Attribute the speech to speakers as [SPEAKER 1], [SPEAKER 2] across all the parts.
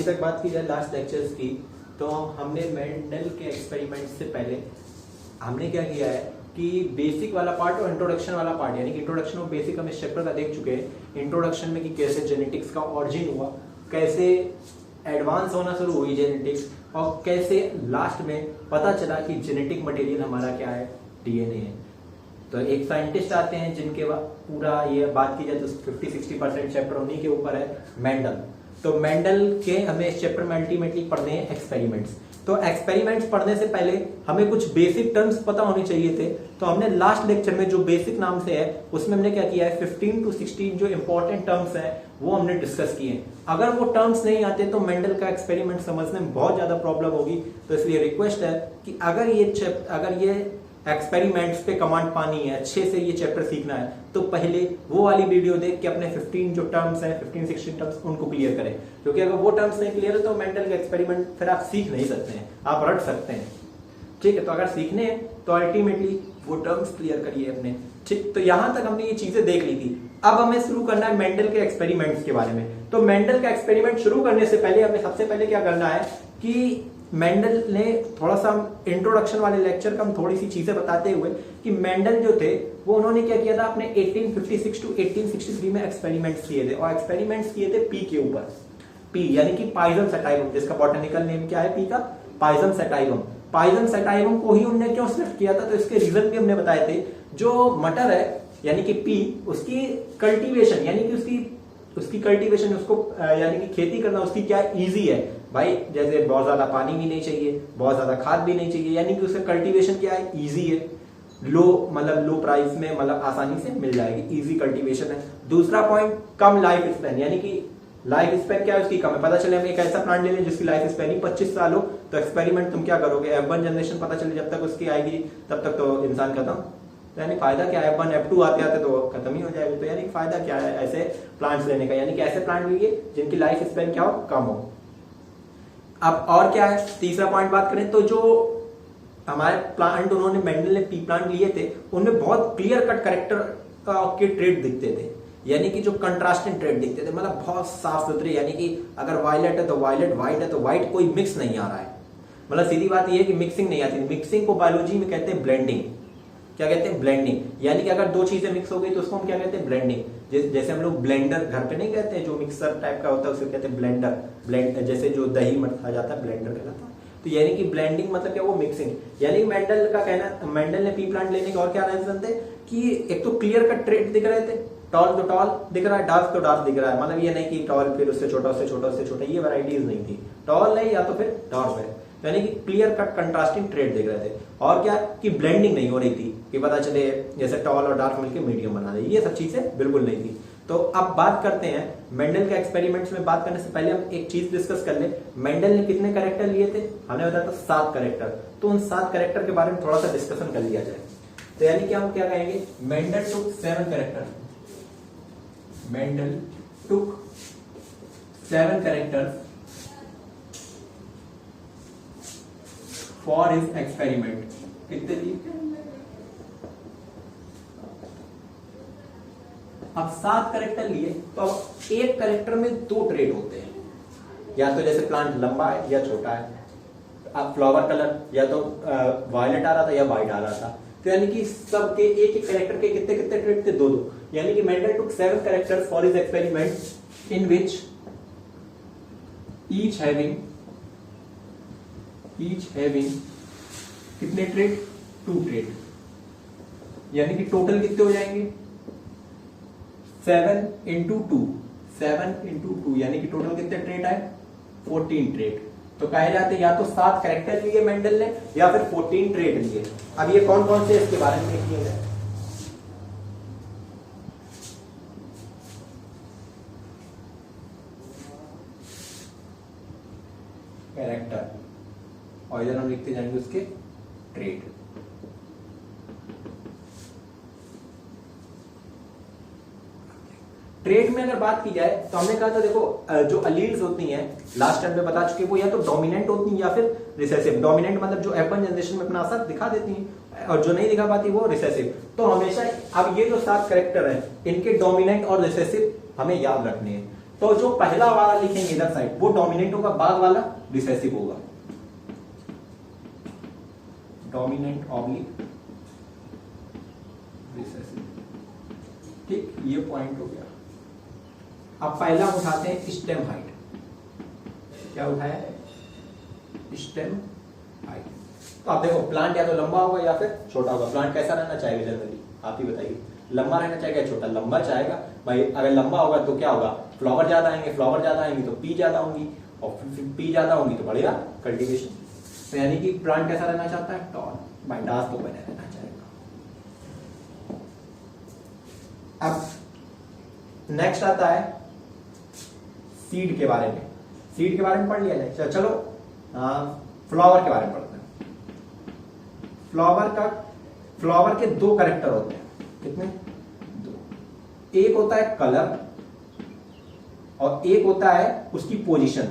[SPEAKER 1] अभी तक बात की जाए लास्ट लेक्चर्स की, तो हमने मेंडल के एक्सपेरिमेंट से पहले हमने क्या किया है कि बेसिक वाला पार्ट और इंट्रोडक्शन वाला पार्ट, यानी कि इंट्रोडक्शन और बेसिक हम इस चैप्टर का देख चुके हैं। इंट्रोडक्शन में कि कैसे जेनेटिक्स का ऑरिजिन हुआ, कैसे एडवांस होना शुरू हुई जेनेटिक्स, और कैसे लास्ट में पता चला कि जेनेटिक मटेरियल हमारा क्या है, डीएनए है। तो एक साइंटिस्ट आते हैं जिनके पूरा ये बात की जाए तो 50-60% चैप्टर उन्हीं के ऊपर है, मेंडल। तो मेंडल के हमें इस चैप्टर में अल्टीमेटली पढ़ने हैं एक्सपेरिमेंट्स। तो एक्सपेरिमेंट्स पढ़ने से पहले हमें कुछ बेसिक टर्म्स पता होने चाहिए थे। तो हमने लास्ट लेक्चर में जो बेसिक नाम से है उसमें हमने क्या किया है, 15 to 16 जो इंपॉर्टेंट टर्म्स है वो हमने डिस्कस किए। अगर वो टर्म्स नहीं आते तो मेंडल का एक्सपेरिमेंट समझने में बहुत ज्यादा प्रॉब्लम होगी। तो इसलिए रिक्वेस्ट है कि अगर ये एक्सपेरिमेंट्स पे कमांड पानी है, अच्छे से ये चैप्टर सीखना है, तो पहले वो वाली वीडियो देख के अपने 15 जो टर्म्स हैं, 15-16 टर्म्स उनको क्लियर करें। क्योंकि अगर वो टर्म्स नहीं क्लियर है तो मेंडल के एक्सपेरिमेंट फिर आप सीख नहीं सकते हैं, आप रट सकते हैं। ठीक है, तो अगर सीखने हैं तो अल्टीमेटली वो टर्म्स क्लियर करिए अपने। ठीक, तो यहां तक हमने ये चीजें देख ली थी। अब हमें शुरू करना है मेंडल के एक्सपेरिमेंट्स के बारे में। तो मेंडल का एक्सपेरिमेंट शुरू करने से पहले हमें सबसे पहले क्या करना है कि मेंडल ने थोड़ा सा इंट्रोडक्शन वाले लेक्चर का हम थोड़ी सी चीजें बताते हुए कि मेंडल जो थे वो उन्होंने क्या किया था, अपने 1856 टू 1863 में एक्सपेरिमेंट्स किए थे, और एक्सपेरिमेंट्स किए थे पी के ऊपर। पी यानी कि पाइजम सटाइवम, जिसका बॉटनिकल नेम क्या है पी का, पाइजम सटाइवम। पाइजम सटाइवम को ही उन्होंने क्यों सिलेक्ट किया था, तो इसके रीजन भी हमने बताए थे। जो मटर है यानी कि पी, उसकी कल्टीवेशन यानी कि उसकी कल्टीवेशन, उसको यानी कि खेती करना उसकी क्या इजी है भाई। जैसे बहुत ज्यादा पानी भी नहीं चाहिए, बहुत ज्यादा खाद भी नहीं चाहिए, यानी कि उसका कल्टीवेशन क्या है, इजी है। लो प्राइस में आसानी से मिल जाएगी, इजी कल्टीवेशन है। दूसरा पॉइंट, कम लाइफ स्पेन, यानी कि लाइफ स्पेन क्या है उसकी कम है। पता चले हम एक ऐसा प्लांट ले लें जिसकी लाइफ स्पेन ही 25 साल हो, तो एक्सपेरिमेंट तुम क्या करोगे, F1 जनरेशन पता चले जब तक उसकी आएगी तब तक तो इंसान खत्म। यानी फायदा क्या है, F1 F2 आते आते तो खत्म ही हो जाएगी। तो यानी फायदा क्या है ऐसे प्लांट्स लेने का, यानी कि ऐसे प्लांट लीजिए जिनकी लाइफ स्पेन क्या हो, कम हो। अब और क्या है, तीसरा पॉइंट बात करें तो जो हमारे प्लांट उन्होंने मेंडल ने पी प्लांट लिए थे उनमें बहुत क्लियर कट कैरेक्टर के ट्रेड दिखते थे, यानी कि जो कंट्रास्टिंग ट्रेड दिखते थे, मतलब बहुत साफ सुथरे। यानी कि अगर वायलेट है तो वायलेट, व्हाइट है तो व्हाइट, कोई मिक्स नहीं आ रहा है। मतलब सीधी बात यह है कि मिक्सिंग नहीं आती। मिक्सिंग को बायोलॉजी में कहते हैं ब्लेंडिंग। क्या कहते हैं, ब्लेंडिंग। यानी कि अगर दो चीजें मिक्स हो गई तो उसको हम क्या कहते हैं, ब्लेंडिंग। जैसे हम लोग ब्लेंडर घर पे नहीं कहते हैं, जो मिक्सर टाइप का होता है उसे कहते हैं ब्लेंडर। जैसे जो दही मथा जाता है ब्लेंडर कहलाता है। तो यानी कि ब्लेंडिंग मतलब क्या, वो मिक्सिंग। यानी मेंडल का कहना, मेंडल ने पी प्लांट लेने के और क्या रीजन थे कि एक तो क्लियर कट ट्रेड दिख रहे थे, टॉल तो टॉल दिख रहा है, डार्क तो डार्क दिख रहा है। मतलब ये नहीं कि टॉल फिर उससे छोटा, उससे छोटा, उससे छोटा, ये वैरायटीज नहीं थी। टॉल है या तो फिर डार्क है, यानी कि क्लियर कट कंट्रास्टिंग ट्रेड दिख रहे थे। और क्या कि ब्लेंडिंग नहीं हो रही थी कि पता चले जैसे टॉल और डार्क मिलकर मीडियम बना दे, ये सब चीजें बिल्कुल नहीं थी। तो अब बात करते हैं मेंडल के एक्सपेरिमेंट्स में। बात करने से पहले हम एक चीज डिस्कस कर ले, मेंडल ने कितने कैरेक्टर लिए थे, हमने बताया था 7 कैरेक्टर। तो उन 7 कैरेक्टर के बारे में थोड़ा सा डिस्कशन कर लिया जाए। तो यानी कि हम क्या कहेंगे, Mendel took 7 character, Mendel took 7 characters for his experiment. कितने लिए, अब 7 कैरेक्टर लिए, तो अब एक कैरेक्टर में 2 ट्रेड होते हैं, या तो जैसे प्लांट लंबा है या छोटा है। अब फ्लावर कलर या तो वायलेट आ रहा था या व्हाइट आ रहा था। तो यानी कि सबके एक एक कैरेक्टर के कितने कितने ट्रेड थे, 2-2। यानी कि Mendel took 7 characters for his experiment in which each having कितने ट्रेड, 2 ट्रेड। यानी कि टोटल कितने हो जाएंगे, 7 into 2, यानी कि टोटल कितने ट्रेड आए, 14 ट्रेड। तो कहे जाते या तो 7 कैरेक्टर लिए मेंडल ने या फिर 14 ट्रेड लिए। अब ये कौन कौन से इसके बारे में देखिए जाए। कैरेक्टर, और इधर हम लिखते जाएंगे उसके ट्रेड। ट्रेड में अगर बात की जाए तो हमने कहा था देखो जो अलील्स होती हैं लास्ट टाइम में बता चुके, वो या तो डोमिनेंट होती हैं या फिर रिसेसिव। डोमिनेंट मतलब जो F1 जनरेशन में अपना असर दिखा देती हैं, और जो नहीं दिखा पाती वो रिसेसिव। तो हमेशा अब ये जो 7 कैरेक्टर हैं इनके डोमिनेंट और रिसेसिव हमें याद रखने हैं। तो जो पहला वाला लिखेंगे इधर साइड वो डोमिनेंट होगा, बाद वाला रिसेसिव होगा। डोमिनेंट ऑब्लिक रिसेसिव, ठीक, ये पॉइंट हो गया। अब पहला उठाते हैं स्टेम हाइट। क्या उठाया है? Stem height. तो आप देखो प्लांट या तो लंबा होगा या फिर छोटा होगा। प्लांट कैसा रहना चाहेगा जनरली, आप ही बताइए, लंबा रहना चाहेगा या छोटा? लंबा चाहेगा भाई। अगर लंबा होगा तो क्या होगा? फ्लावर ज्यादा आएंगे, फ्लावर ज्यादा आएंगे तो पी ज्यादा होंगी, और पी ज्यादा होंगी तो बढ़ेगा कल्टीवेशन। तो यानी कि प्लांट कैसा रहना चाहता है? टॉल। बाइंडास तो बने रहना चाहेगा। अब नेक्स्ट आता है सीड के बारे में। सीड के बारे में पढ़ लिया जाए। चलो फ्लावर के बारे में पढ़ते हैं। फ्लावर के दो कैरेक्टर होते हैं। कितने? दो। एक होता है कलर और एक होता है उसकी पोजीशन,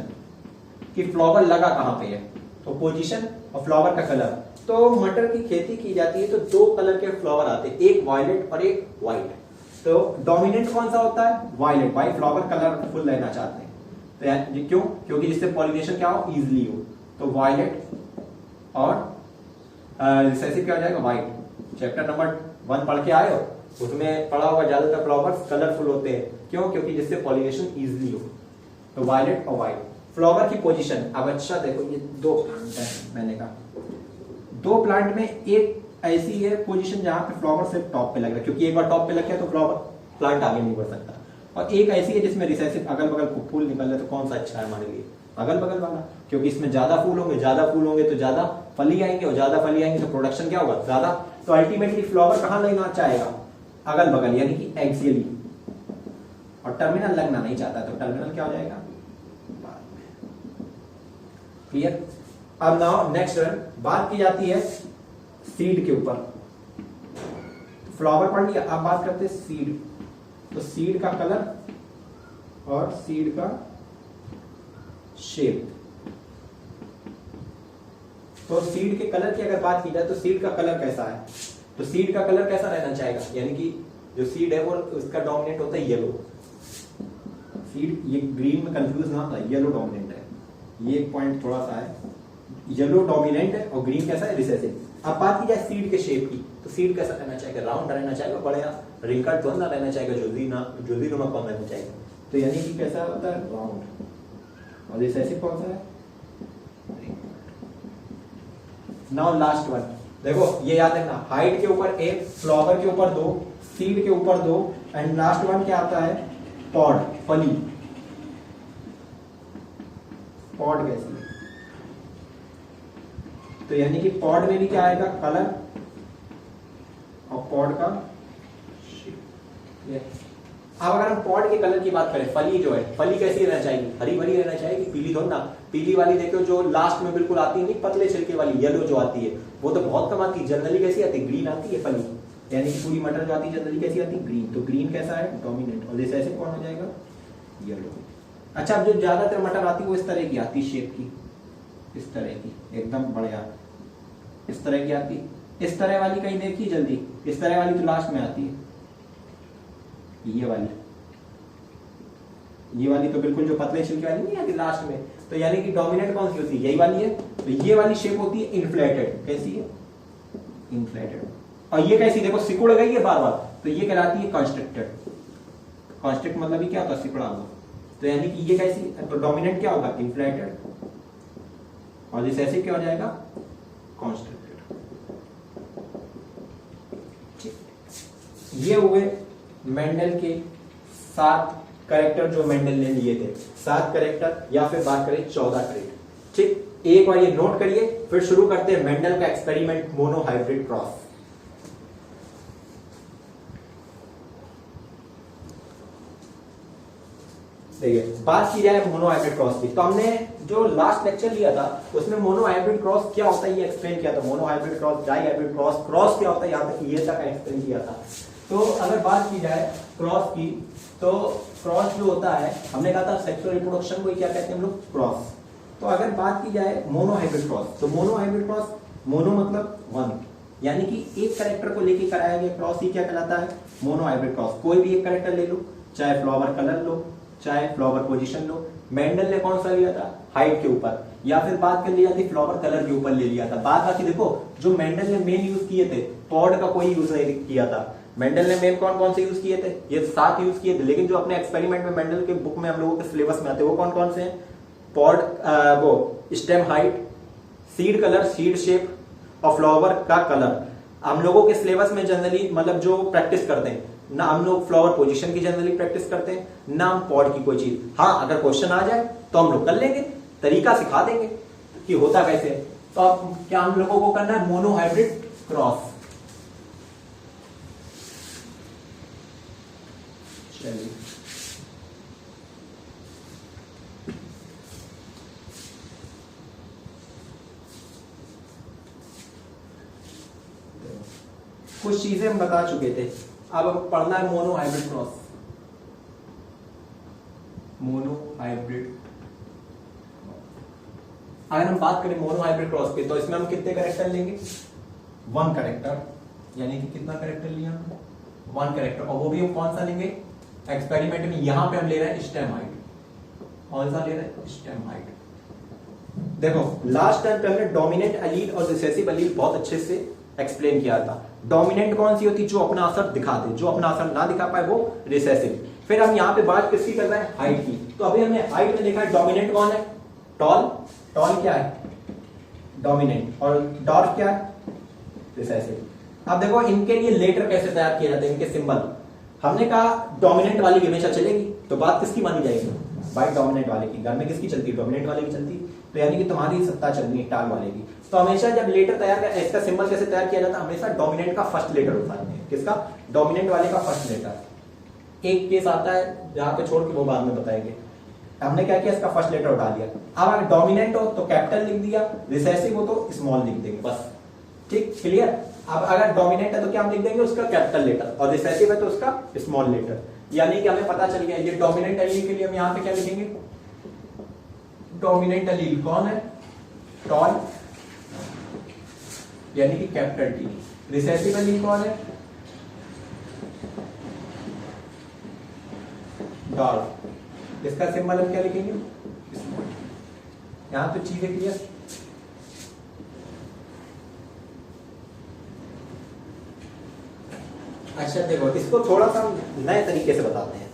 [SPEAKER 1] कि फ्लावर लगा कहां पे है। तो पोजीशन और फ्लावर का कलर। तो मटर की खेती की जाती है तो दो कलर के फ्लावर आते हैं, एक वायलेट और एक व्हाइट। तो डोमिनेंट कौन सा होता है? वायलेट। भाई फ्लावर कलरफुल रहना चाहते हैं तो क्यों? क्योंकि जिससे पॉलिनेशन क्या हो? इजिली हो। तो वायलेट और रिसेसिव क्या हो जाएगा? व्हाइट। चैप्टर नंबर 1 पढ़ के आए हो, उसमें पढ़ा होगा ज्यादातर फ्लावर्स कलरफुल होते हैं। क्यों? क्योंकि जिससे पॉलिनेशन इजिली हो। तो वायलेट और व्हाइट। फ्लावर की पोजीशन। अब अच्छा देखो, ये दो प्लांट है, मैंने कहा दो प्लांट में एक ऐसी है पोजीशन जहां पे फ्लावर सिर्फ टॉप पे लग रहा है, क्योंकि एक बार टॉप पे लग गया तो फ्लावर प्लांट आगे नहीं बढ़ सकता। और एक ऐसी है जिसमें रिसेसिव अगल बगल फूल निकल रहे, तो कौन सा अच्छा है हमारे लिए? अगल बगल वाला, क्योंकि इसमें ज्यादा फूल होंगे, तो ज्यादा फली आएंगे, और ज्यादा फली आएंगे तो प्रोडक्शन क्या होगा? ज्यादा। तो अल्टीमेटली फ्लावर कहां लगना चाहेगा? अगल बगल, यानी कि एक्सियली। और टर्मिनल लगना नहीं चाहता, तो टर्मिनल क्या हो जाएगा? क्लियर? अब नाउ नेक्स्ट बात की जाती है सीड के ऊपर। तो फ्लावर पढ़ लिया, अब बात करते हैं सीड। तो सीड का कलर और सीड का शेप। तो सीड के कलर की अगर बात की जाए तो सीड का कलर कैसा है? तो सीड का कलर कैसा रहना चाहेगा? यानी कि जो सीड है वो उसका डोमिनेंट होता है येलो। सीड ये ग्रीन में कंफ्यूज ना होता, येलो डोमिनेंट है। ये एक पॉइंट थोड़ा सा है, येलो डोमिनेंट है और ग्रीन कैसा है? रिसेसिव। अब बात की जाए सीड के शेप की, तो सीड कैसा रहना चाहेगा? राउंड रहना चाहेगा, बढ़िया रिंकल तो ना रहना चाहेगा, जुल्दी नुमा कौन रहना चाहेगा? तो यानी कि कैसा होता है? राउंड। और रिसेसिव कौन सा है? नाउ लास्ट वन देखो, ये याद रखना, हाइट के ऊपर एक, फ्लावर के ऊपर दो, सीड के ऊपर दो, एंड लास्ट वन क्या आता है? पॉड, फली। पॉड कैसी है? तो यानी कि पॉड में भी क्या आएगा? कलर और पॉड का शेप। अब अगर हम पॉड के कलर की बात करें, फली जो है, फली कैसी रहना चाहिए? हरी भरी रहना चाहिए, पीली थोड़ी ना। पीली वाली देखो जो लास्ट में बिल्कुल आती है, नहीं पतले छिलके वाली, येलो जो आती है वो तो बहुत कम आती है। जनरली कैसी आती है? ग्रीन आती है फली। यानी कि पूरी मटर जो आती है जनरली कैसी आती है? ग्रीन। तो ग्रीन कैसा है? डोमिनेंट। और जैसे ऐसे कौन हो जाएगा? येलो। अच्छा, अब जो ज्यादातर मटर आती है वो इस तरह की आती है, शेप की, इस तरह की, एकदम बढ़िया इस तरह की आती है। इस तरह वाली कहीं देखी जल्दी? इस तरह वाली तो लास्ट में आती है। ये वाली तो बिल्कुल जो पतले छिलके वाली नहीं आती लास्ट में। तो यानी कि डोमिनेंट कौन सी होती है? यही वाली है। तो ये वाली शेप होती है इन्फ्लेटेड। कैसी है? इन्फ्लेटेड। और ये कैसी? देखो सिकुड़ गई है बार बार, तो ये कहलाती है कॉन्स्ट्रिक्टेड। कॉन्स्ट्रिक्ट मतलब ही क्या होता है? सिकुड़ा हुआ। तो यानी कि ये कैसी? तो डोमिनेंट क्या होगा? इन्फ्लेटेड। और रिसेसिव क्या हो जाएगा? कॉन्स्ट्रिक्टेड। ये हुए मेंडल के 7 कैरेक्टर जो मेंडल ने लिए थे। 7 कैरेक्टर, या फिर बात करें 14 ट्रेट। ठीक, एक बार ये नोट करिए, फिर शुरू करते हैं मेंडल का एक्सपेरिमेंट मोनो हाइब्रिड क्रॉस। देखिए, बात की जाए मोनो हाइब्रिड क्रॉस की, तो हमने जो लास्ट लेक्चर लिया था उसमें मोनो हाइब्रिड क्रॉस क्या होता है ये एक्सप्लेन किया था। Monohybrid cross, dihybrid cross, cross क्या होता है यहाँ तक ये तक एक्सप्लेन किया था। तो अगर बात की जाए क्रॉस की, तो क्रॉस जो होता है, हमने कहा था सेक्सुअल रिप्रोडक्शन को क्या कहते हैं हम लोग? क्रॉस। तो अगर बात की जाए मोनो हाइब्रिड क्रॉस, तो मोनो हाइब्रिड क्रॉस, मोनो मतलब 1, यानी कि एक कैरेक्टर को लेके कराया गया क्रॉस ही क्या कहलाता है? Mono hybrid cross. कोई भी एक कैरेक्टर ले लो, चाहे फ्लावर कलर लो, चाहे फ्लावर पोजीशन लो, मेंडल ने कौन सा लिया था, हाइट के ऊपर, या फिर बात कर लिया थी फ्लावर कलर के ऊपर ले लिया था। बात बाकी देखो जो मेंडल ने मेन यूज किए थे, पॉड का कोई यूज नहीं किया था। मेंडल ने मेन कौन कौन से यूज किए थे, ये 7 यूज किए थे, लेकिन जो अपने एक्सपेरिमेंट में मेंडल के बुक में हम लोगों के सिलेबस में आते हैं वो कौन कौन से हैं, पॉड, वो stem height, seed colour, seed shape और फ्लावर का कलर। हम लोगों के सिलेबस में जनरली मतलब जो प्रैक्टिस करते हैं ना, हम लोग फ्लावर पोजीशन की जनरली प्रैक्टिस करते हैं ना हम पॉड की कोई चीज। हाँ अगर क्वेश्चन आ जाए तो हम लोग कर लेंगे, तरीका सिखा देंगे कि होता कैसे। तो अब क्या हम लोगों को करना है, मोनो हाइब्रिड क्रॉस। चलिए कुछ चीजें हम बता चुके थे, अब पढ़ना है mono hybrid cross. Mono hybrid, अगर हम बात करें मोनो हाइब्रिड क्रॉस पे तो इसमें हम कितने कैरेक्टर लेंगे, 1 कैरेक्टर, यानी कि कितना कैरेक्टर लिया हमने, 1 कैरेक्टर, और वो भी हम कौन सा लेंगे, एक्सपेरिमेंट में यहां पे हम ले रहे हैं स्टेम हाइट। कौन सा ले रहे हैं, स्टेम हाइट। देखो लास्ट टाइम पे हमने डोमिनेंट एलील और रिसेसिव एलील बहुत अच्छे से एक्सप्लेन किया था। डोमिनेंट कौन सी होती, जो अपना असर दिखा दे, जो अपना असर ना दिखा पाए वो रिसेसिव। फिर हम यहाँ पे बात किसकी कर रहे हैं, हाइट की। तो अभी हमने हाइट में देखा है डोमिनेंट कौन है, टॉल। टॉल क्या है, डोमिनेंट, और डॉर्फ क्या है, रिसेसिव। अब देखो इनके लिए लेटर कैसे तैयार किया जाता है, इनके सिंबल। हमने कहा डोमिनेंट वाली हमेशा चलेगी, तो बात किसकी मानी जाएगी, भाई डोमिनेंट वाले की। घर में किसकी चलती है, डोमिनेंट वाले की चलती है, तो यानी कि तुम्हारी सत्ता चलनी है टाल वाले की। तो हमेशा जब लेटर तैयार, इसका सिंबल कैसे तैयार किया जाता है, हमेशा डोमिनेंट का फर्स्ट लेटर उठाते हैं। किसका, डोमिनेंट वाले का फर्स्ट लेटर। एक केस आता है जहां पे छोड़ के वो बाद में बताएंगे। हमने क्या किया, इसका फर्स्ट लेटर उठा लिया। अब अगर डोमिनेंट हो तो कैपिटल लिख दिया, रिसेसिव हो तो स्मॉल लिख देंगे, बस। ठीक, क्लियर। अब अगर डोमिनेंट है तो क्या हम लिख देंगे, उसका कैपिटल लेटर, और रिसेसिव है तो उसका स्मॉल लेटर। यानी कि हमें पता चल गया ये डोमिनेंट एलील के लिए हम यहां पे क्या लिखेंगे, डोमिनेंट एलील कौन है, टॉल, यानी कि कैपिटल टी। रिसेसिव एलील कौन है, डॉर्फ। इसका सिंबल हम क्या लिखेंगे, स्मॉल। यहां तो चीजें क्लियर। अच्छा देखो, इसको थोड़ा सा नए तरीके से बताते हैं।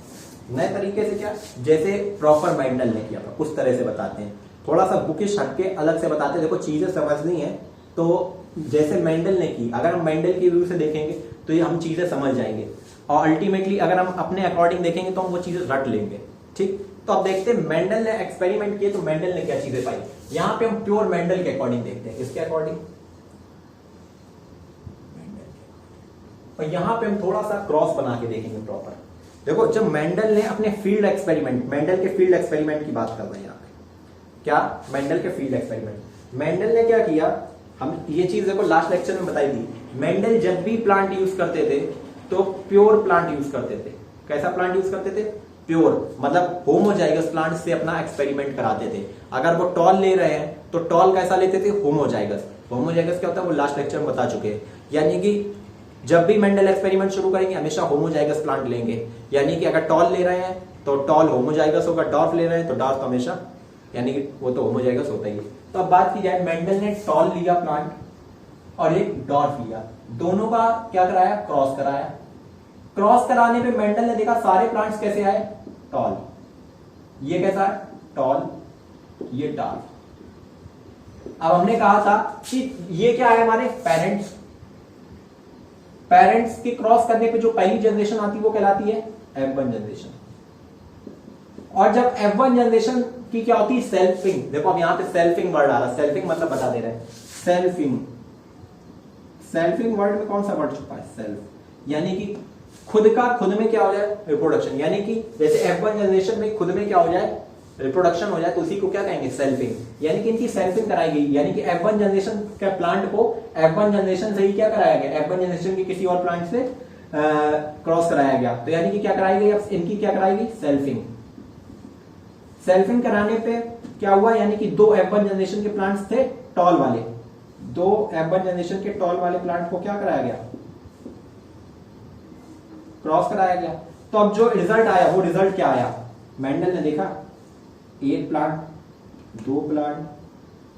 [SPEAKER 1] नए तरीके से क्या, जैसे प्रॉपर मेंडल ने किया था उस तरह से बताते हैं। थोड़ा सा बुकिश हटके अलग से बताते हैं। देखो चीजें समझनी है तो जैसे मेंडल ने की, अगर हम मेंडल की व्यू से देखेंगे तो ये हम चीजें समझ जाएंगे, और अल्टीमेटली अगर हम अपने अकॉर्डिंग देखेंगे तो हम वो चीजें रट लेंगे। ठीक, तो अब देखते हैं मेंडल ने एक्सपेरिमेंट किए तो मेंडल ने क्या चीजें पाई। यहां पे हम प्योर मेंडल के अकॉर्डिंग देखते हैं, इसके अकॉर्डिंग, और यहां पे हम थोड़ा सा क्रॉस बना के देखेंगे प्रॉपर। देखो जब मेंडल ने अपने फील्ड एक्सपेरिमेंट, मेंडल के फील्ड एक्सपेरिमेंट की बात कर रहे हैं यहाँ पे, क्या, मेंडल के फील्ड एक्सपेरिमेंट। मेंडल ने क्या किया, हम ये चीज देखो लास्ट लेक्चर में बताई थी। मेंडल जब भी प्लांट यूज करते थे तो प्योर प्लांट यूज करते थे। कैसा प्लांट यूज करते थे, प्योर, मतलब होमोजाइगस प्लांट से अपना एक्सपेरिमेंट कराते थे। अगर वो टॉल ले रहे हैं तो टॉल कैसा लेते थे, होमोजाइगस। होमोजाइगस क्या होता है वो लास्ट लेक्चर में बता चुके हैं। यानी कि जब भी मेंडल एक्सपेरिमेंट शुरू करेंगे हमेशा होमोजाइगस प्लांट लेंगे। यानी कि अगर टॉल ले रहे हैं तो टॉल होमोजाइगस होगा, डॉर्फ ले रहे हैं तो डॉर्फ हमेशा, यानी कि वो तो होमोजाइगस होता ही है। तो अब बात की जाए, मेंडल ने टॉल लिया प्लांट और एक डॉर्फ लिया, दोनों का क्या कराया, क्रॉस कराया। क्रॉस कराने पे मेंडल ने देखा सारे प्लांट्स कैसे आए, टॉल। ये कैसा है, टॉल, ये डॉर्फ। अब हमने कहा था कि ये क्या है, हमारे पेरेंट्स। पेरेंट्स की क्रॉस करने पे जो पहली जनरेशन आती है वो कहलाती है F1 जनरेशन। और जब F1 जनरेशन की क्या होती है, सेल्फिंग। देखो अब यहां पे सेल्फिंग वर्ड आ रहा है, सेल्फिंग मतलब बता दे रहे हैं, सेल्फिंग। सेल्फिंग वर्ड में कौन सा वर्ड छुपा है, सेल्फ, यानी कि खुद का, खुद में क्या हो जाए, रिप्रोडक्शन। यानी कि जैसे F1 जनरेशन में खुद में क्या हो जाए, रिप्रोडक्शन हो जाए, तो उसी को क्या कहेंगे, सेल्फिंग। यानी कि इनकी सेल्फिंग कराई गई। यानी कि F1 जनरेशन के प्लांट को F1 जनरेशन से ही क्या कराया गया, F1 जनरेशन के किसी और प्लांट से क्रॉस कराया गया। तो यानी कि क्या कराई गई, अब इनकी क्या कराई गई, सेल्फिंग। सेल्फिंग कराने पे क्या हुआ, यानी कि 2 F1 जनरेशन के प्लांट्स थे टॉल वाले, 2 F1 जनरेशन के टॉल वाले प्लांट को क्या कराया गया, क्रॉस कराया गया। तो अब जो रिजल्ट आया वो रिजल्ट क्या आया, मेंडल ने देखा एक प्लांट, दो प्लांट,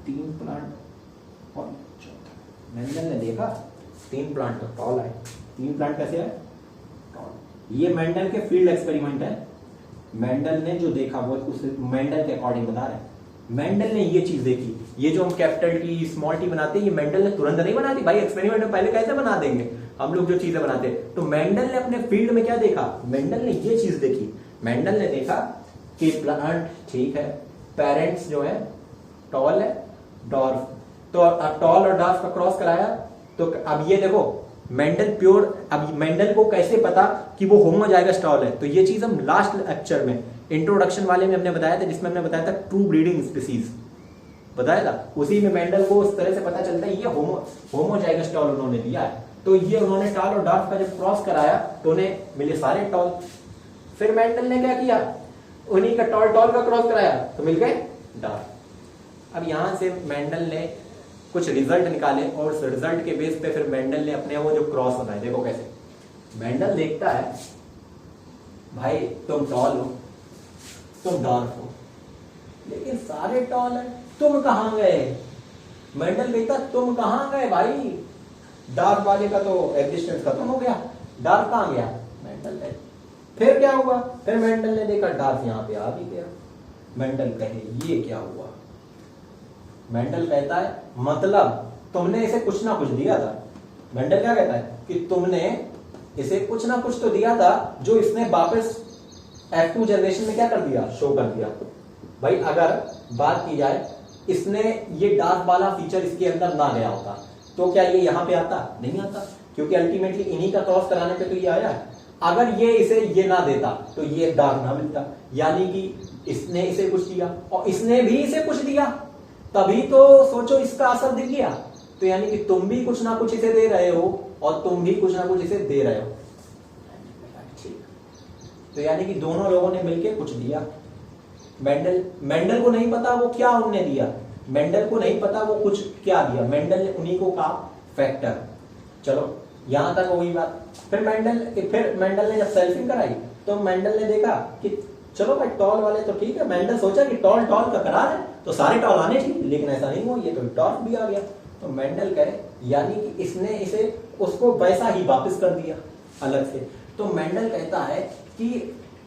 [SPEAKER 1] तीन प्लांट और चौथा। मेंडल ने देखा 3 प्लांट तो टॉल आए। 3 प्लांट कैसे आए? टॉल। ये मेंडल के फील्ड एक्सपेरिमेंट है। मेंडल ने जो देखा वो उस मेंडल के अकॉर्डिंग बता रहे हैं। मेंडल ने ये चीज देखी, ये जो हम कैपिटल टी स्मॉल टी बनाते हैं ये मेंडल ने तुरंत नहीं बना दी भाई, एक्सपेरिमेंट में पहले कैसे बना देंगे हम लोग जो चीजें बनाते हैं। तो मेंडल ने अपने फील्ड में क्या देखा? मेंडल ने ये चीज देखी। मेंडल ने देखा कि प्लांट ठीक है, पेरेंट्स जो है टॉल है, डॉर्फ, तो टॉल और डॉर्फ का क्रॉस कराया। तो अब ये देखो मेंडल प्योर, अब मेंडल को कैसे पता कि वो होमोजाइगस टॉल है? तो ये चीज हम लास्ट लेक्चर में इंट्रोडक्शन वाले में हमने बताया था, जिसमें हमने बताया था ट्रू ब्रीडिंग स्पीसीज बताया था। उसी में मेंडल को उस तरह से पता चलता है ये होमोजाइगस टॉल उन्होंने दिया है। तो ये उन्होंने टॉल और डॉर्फ का जब क्रॉस कराया तो उन्हें मिले सारे टॉल। फिर मेंडल ने क्या किया? उन्हीं का टॉल का क्रॉस कराया तो मिल गए डॉर्फ। अब यहां से मेंडल ने कुछ रिजल्ट निकाले और उस रिजल्ट के बेस पे फिर मेंडल ने अपने वो जो क्रॉस बनाए। देखो कैसे मेंडल देखता है भाई तुम टॉल हो, तुम डॉर्फ हो, लेकिन सारे टॉल है, तुम कहां गए? मेंडल कहता तुम कहां गए भाई? डॉर्फ वाले का तो एग्जिस्टेंस खत्म हो गया, डॉर्फ कहां गया? मेंडल ने फिर क्या हुआ? फिर मेंडल ने देखा डॉर्फ यहां पे आ भी गया। मेंडल कहे ये क्या हुआ? मेंडल कहता है मतलब तुमने इसे कुछ ना कुछ दिया था। मेंडल क्या कहता है कि तुमने इसे कुछ ना कुछ तो दिया था जो इसने वापस F2 जनरेशन में क्या कर दिया? शो कर दिया। भाई अगर बात की जाए इसने ये डार्क वाला फीचर इसके अंदर ना गया होता तो क्या ये यहां पे आता? नहीं आता, क्योंकि अल्टीमेटली इन्हीं का क्रॉस कराने पे तो ये आया है। अगर ये इसे ये ना देता तो ये डार्क ना मिलता, यानी कि इसने इसे कुछ दिया और इसने भी इसे कुछ दिया, तभी तो सोचो इसका असर दिख गया। तो यानी कि तुम भी कुछ ना कुछ इसे दे रहे हो और तुम भी कुछ ना कुछ इसे दे रहे हो। तो यानी कि दोनों लोगों ने मिलकर कुछ दिया। मेंडल को नहीं पता वो क्या उन्होंने दिया, मेंडल को नहीं पता वो कुछ क्या दिया। मेंडल ने उन्हीं को कहा फैक्टर। चलो यहां तक वही बात। फिर मेंडल ने जब सेल्फिंग कराई तो मेंडल ने देखा कि चलो भाई टॉल वाले तो ठीक है। मेंडल सोचा कि टॉल का करा है तो सारे टॉल आने चाहिए, लेकिन ऐसा नहीं हुआ, ये तो डॉर्फ भी आ गया। तो मेंडल कहे यानी कि इसने इसे उसको वैसा ही वापस कर दिया अलग से। तो मेंडल कहता है कि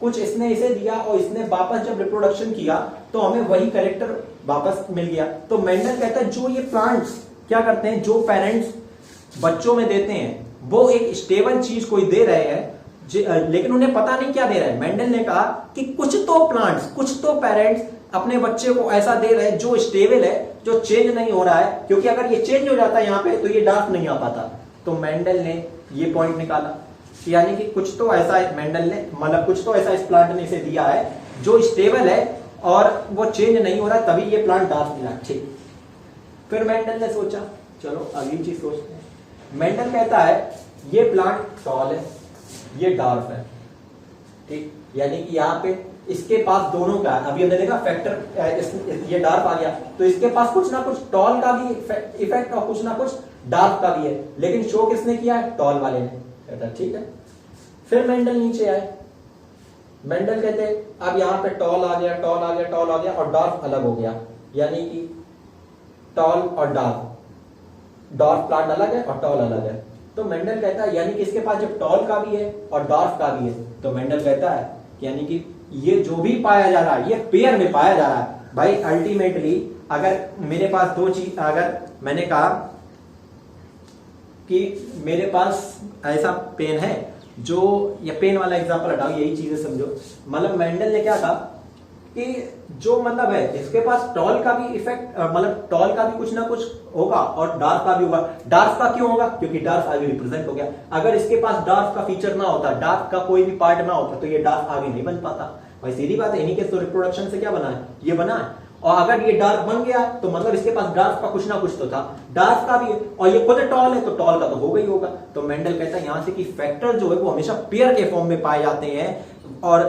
[SPEAKER 1] कुछ इसने इसे दिया और इसने वापस जब रिप्रोडक्शन किया तो हमें वही कैरेक्टर वापस मिल गया। तो मेंडल कहता है जो ये प्लांट्स क्या करते हैं, जो पेरेंट्स बच्चों में देते हैं वो एक स्टेबल चीज कोई दे रहे हैं, लेकिन उन्हें पता नहीं क्या दे रहे हैं। मेंडल ने कहा कि कुछ तो प्लांट्स, कुछ तो पेरेंट्स अपने बच्चे को ऐसा दे रहे हैं जो स्टेबल है, जो चेंज नहीं हो रहा है, क्योंकि अगर ये चेंज हो जाता है यहाँ पे तो ये डार्क नहीं आ पाता। तो मेंडल ने ये पॉइंट निकाला, यानी कि कुछ तो ऐसा मेंडल ने मतलब कुछ तो ऐसा इस प्लांट ने इसे दिया है जो स्टेबल है और वो चेंज नहीं हो रहा, तभी ये प्लांट डार्क मिला। ठीक, फिर मेंडल ने सोचा चलो अगली चीज सोचते हैं। मेंडल कहता है ये प्लांट टॉल है, ये डार्क है, ठीक, यानी कि यहाँ पे इसके पास दोनों का, अभी हमने देखा फैक्टर ये डार्क आ गया तो इसके पास कुछ ना कुछ टॉल का भी इफेक्ट और कुछ ना कुछ डार्क का भी है, लेकिन शो किसने किया है? टॉल वाले ने। कहता ठीक है। फिर मेंडल नीचे आए। मेंडल कहते अब यहाँ पे टॉल आ गया, टॉल आ गया, टॉल आ गया और डार्क अलग हो गया, यानी कि टॉल और डार्क प्लांट अलग है और टॉल अलग है। तो मेंडल कहता है यानी कि इसके पास जब टॉल का भी है और डार्क का भी है, तो मेंडल कहता है कि यानी कि ये जो भी पाया जा रहा है ये पेयर में पाया जा रहा है। भाई अल्टीमेटली अगर मेरे पास दो चीज, अगर मैंने कहा कि मेरे पास ऐसा पेन है जो, ये पेन वाला एग्जांपल हटाओ, यही चीजें समझो। मतलब मेंडल ने क्या कहा कि जो मतलब है इसके पास टॉल का भी इफेक्ट, मतलब टॉल का भी कुछ ना कुछ होगा और डार्क का भी होगा। डार्क का क्यों होगा? क्योंकि डार्क आगे रिप्रेजेंट हो गया। अगर इसके पास डार्क का फीचर ना होता, डार्क का कोई भी पार्ट ना होता, तो ये डार्क आगे नहीं बन पाता। भाई सीधी बात है, इन्हीं के तो रिप्रोडक्शन से क्या बना है? ये बना है। और अगर ये डार्क बन गया तो मतलब इसके पास डार्क का कुछ ना कुछ तो था, डार्क का भी है और ये खुद टॉल है तो टॉल का तो होगा ही होगा। तो मेंडल कहता है यहां से कि फैक्टर जो है वो हमेशा पेयर के फॉर्म में पाए जाते हैं और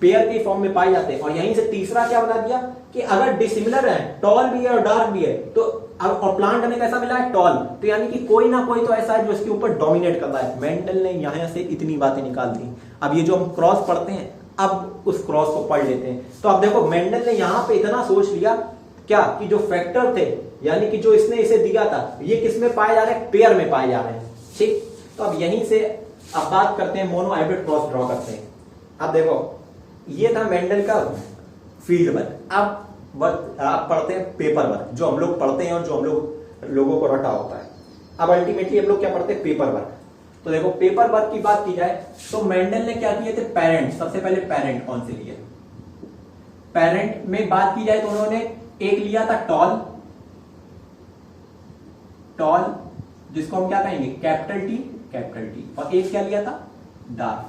[SPEAKER 1] पेयर के फॉर्म में पाए जाते हैं। और यहीं से तीसरा क्या बता दिया कि अगर डिसिमिलर है, टॉल भी है और डार्क भी है, तो और प्लांट हमें कैसा मिला है? टॉल। तो यानी कि कोई ना कोई तो ऐसा है जो इसके ऊपर डोमिनेट कर रहा है। मेंडल ने यहां से इतनी बातें निकाल दी। अब ये जो हम क्रॉस पढ़ते हैं अब उस क्रॉस को पढ़ लेते हैं। तो अब देखो मेंडल ने यहां पे इतना सोच लिया क्या कि जो फैक्टर थे यानी कि जो इसने इसे दिया था ये किस में पाए जा रहे हैं, पेयर में पाए जा रहे हैं। ठीक, तो अब यहीं से अब बात करते हैं मोनो हाइब्रिड क्रॉस ड्रॉ करते हैं। अब देखो ये था मेंडल का फील्ड वर्क। अब पढ़ते हैं पेपर वर्क, जो हम लोग पढ़ते हैं और जो हम लोगों को रटा होता है। अब अल्टीमेटली हम लोग क्या पढ़ते हैं, पेपर वर्क। तो देखो पेपर वर्क की बात की जाए तो मेंडल ने क्या किए थे, पेरेंट, सबसे पहले पेरेंट कौन से लिए, पेरेंट में बात की जाए तो उन्होंने एक लिया था टॉल, जिसको हम क्या कहेंगे कैपिटल टी, और एक क्या लिया था डार्फ,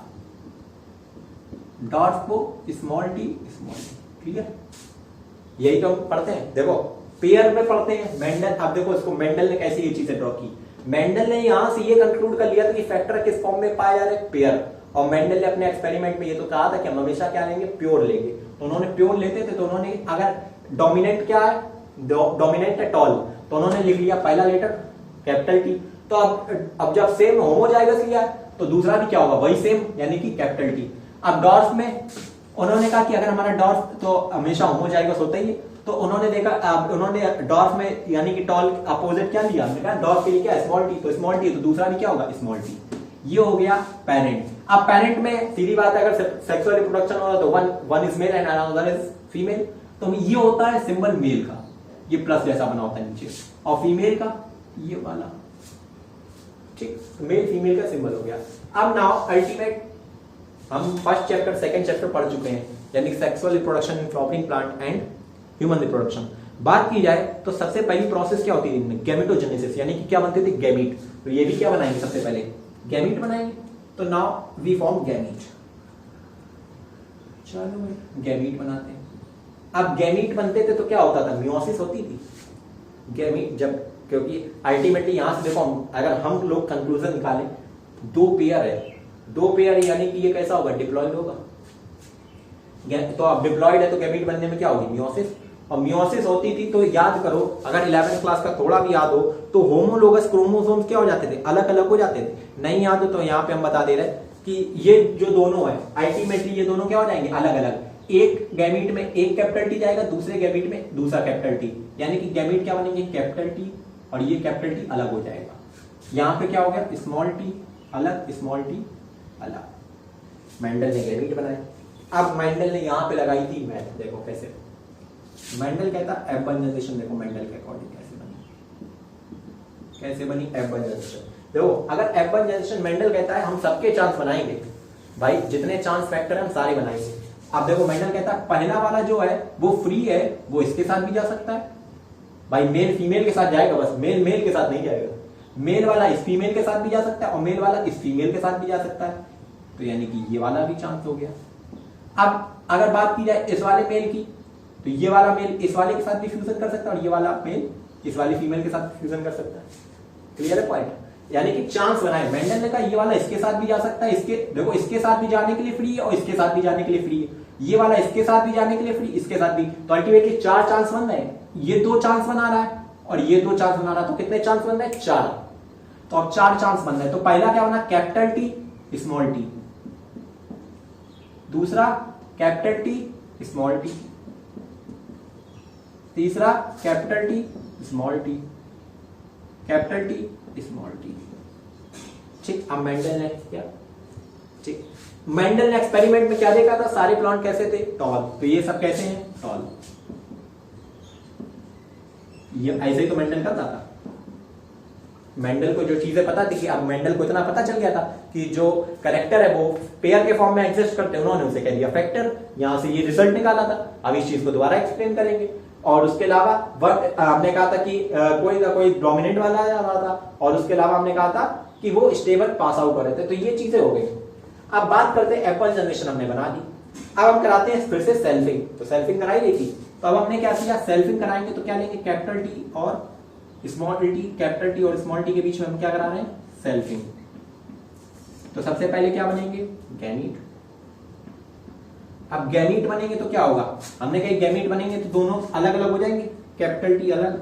[SPEAKER 1] डॉर्फ को स्मॉल टी। क्लियर, यही तो हम पढ़ते हैं। देखो पेयर में पढ़ते हैं मेंडल। अब देखो इसको मेंडल ने कैसे ये चीजें ड्रॉ की। मेंडल ने यहां से ये कंक्लूड कर लिया था कि फैक्टर किस फॉर्म में पाए जा रहे हैं, पेयर। और मेंडल ने अपने एक्सपेरिमेंट में ये तो कहा था कि हम हमेशा क्या लेंगे, प्योर लेंगे। तो उन्होंने प्योर लेते थे तो उन्होंने अगर डोमिनेंट क्या है, डोमिनेंट है टॉल, तो उन्होंने लिख लिया पहला लेटर कैपिटल टी। तो अब जब सेम होमोजाइगस लिया तो दूसरा भी क्या होगा, वही सेम यानी कि कैपिटल टी। अब डॉर्फ में उन्होंने कहा कि अगर हमारा डॉर्फ तो हमेशा होमोजाइगस होता ही है, तो उन्होंने देखा उन्होंने डॉर्फ में यानी कि टॉल अपोजिट क्या लिया, हमने कहा डॉर्फ के लिए क्या स्मॉल टी, तो स्मॉल टी तो दूसरा भी क्या होगा स्मॉल टी। ये हो गया पेरेंट। अब पेरेंट में सीधी बात है, अगर सेक्सुअल रिप्रोडक्शन हो तो one is male and another is female, तो ये होता है सिंबल मेल का, ये प्लस जैसा बना होता है नीचे, और फीमेल का ये वाला। ठीक, मेल फीमेल का सिंबल हो गया। अब नाउ अल्टीमेट हम फर्स्ट चैप्टर सेकंड चैप्टर पढ़ चुके हैं, यानी sexual reproduction in flowering plant and human reproduction. बात की जाए तो सबसे पहली प्रोसेस क्या होती है, गैमेटोजेनेसिस, यानी कि क्या बनते थे गैमीट। तो ये भी क्या बनाएंगे, सबसे पहले गैमीट बनाएंगे। तो नाउ वी फॉर्म गैमीट। चलो भाई गैमीट बनाते हैं। अब गैमीट बनते थे तो क्या होता था, मियोसिस होती थी गैमीट जब, क्योंकि अल्टीमेटली यहां से देखो अगर हम लोग कंक्लूजन निकालें, दो पेयर यानी कि ये कैसा होगा, डिप्लॉयड होगा। तो अब डिप्लॉयड है तो गैमीट बनने में क्या होगी, मियोसिस। और मियोसिस होती थी तो याद करो, अगर 11th क्लास का थोड़ा भी याद हो तो होमोलोगस क्रोमोसोम्स क्या हो जाते थे, अलग अलग हो जाते थे। नहीं याद हो तो यहाँ पे हम बता दे रहे हैं कि ये जो दोनों है अल्टीमेटली ये दोनों क्या हो जाएंगे, अलग अलग। एक गैमीट में एक कैपिटल टी जाएगा, दूसरे गैमीट में दूसरा कैपिटल टी, यानी कि गैमीट क्या बनेंगे, कैपिटल टी, और ये कैपिटल टी अलग हो जाएगा। यहाँ पे क्या हो गया, स्मॉल टी अलग, स्मॉल टी अलग। मेंडल ने गैमीट बनाए। अब मेंडल ने यहाँ पे लगाई थी मैथ, देखो कैसे मेंडल कहता F1 जनरेशन। देखो मेंडल के अकॉर्डिंग कैसे बनी F1 जनरेशन। देखो अगर F1 जनरेशन मेंडल कहता है हम सबके चांस बनाएंगे, भाई जितने चांस फैक्टर है हम सारे बनाएंगे। अब देखो मेंडल कहता है पहला वाला जो है वो फ्री है, वो इसके साथ भी जा सकता है, भाई मेल फीमेल के साथ जाएगा, बस मेल मेल के साथ नहीं जाएगा। मेल वाला इस फीमेल के साथ भी जा सकता है और मेल वाला इस फीमेल के साथ भी जा सकता है, तो यानी कि ये वाला भी चांस हो गया। अब अगर बात की जाए इस वाले मेल की, तो ये वाला मेल इस वाले के साथ भी फ्यूजन कर सकता है और ये वाला मेल इस वाली फीमेल के साथ फ्यूजन कर सकता है। क्लियर है पॉइंट, यानी कि चांस बनाए। मेंडल ने कहा ये वाला इसके साथ भी जा सकता है, इसके देखो इसके साथ भी जाने के लिए फ्री है और इसके साथ भी जाने के लिए फ्री है, ये वाला इसके साथ भी जाने के लिए फ्री, इसके साथ भी, तो अल्टीमेटली 4 चांस बन रहे हैं। ये 2 चांस बना रहा है और ये 2 चांस बना रहा है, तो कितने चांस बन रहे हैं, 4। तो अब 4 चांस बन रहे हैं। तो पहला क्या बना, कैपिटल टी स्मॉल टी, दूसरा कैपिटल टी स्मॉल टी, तीसरा capital T small T, capital T small T. ठीक, अब मेंडल ने क्या, ठीक, मेंडल ने एक्सपेरिमेंट में क्या देखा था, सारे प्लांट कैसे थे, टॉल। तो ये सब कैसे हैं, टॉल। ये ऐसे ही तो मेंडल करता था। मेंडल को जो चीजें पता थी कि अब मेंडल को इतना पता चल गया था कि जो करेक्टर है वो पेयर के फॉर्म में एग्जिस्ट करते हैं, उन्होंने उसे कह दिया फैक्टर, यहां से ये रिजल्ट निकाला था। अब इस चीज को दोबारा एक्सप्लेन करेंगे। और उसके अलावा हमने कहा था कि कोई ना कोई डोमिनेंट वाला आ रहा था, और उसके अलावा हमने कहा था कि वो स्टेबल पास आउट हो रहे थे। तो ये चीजें हो गई। अब बात करते हैं F1 जनरेशन हमने बना दी। अब हम कराते हैं फिर से सेल्फिंग। तो सेल्फिंग कराई गई थी, तो अब हमने क्या किया, सेल्फिंग कराएंगे तो क्या लेंगे, कैपिटल टी और स्मॉल टी, कैपिटल टी और स्मॉल टी के बीच में हम क्या करा रहे हैं, सेल्फिंग। तो सबसे पहले क्या बनेंगे, गैमीट। अब गैमीट बनेंगे तो क्या होगा, हमने कहा गैमीट बनेंगे तो दोनों अलग अलग हो जाएंगे, कैपिटल टी अलग,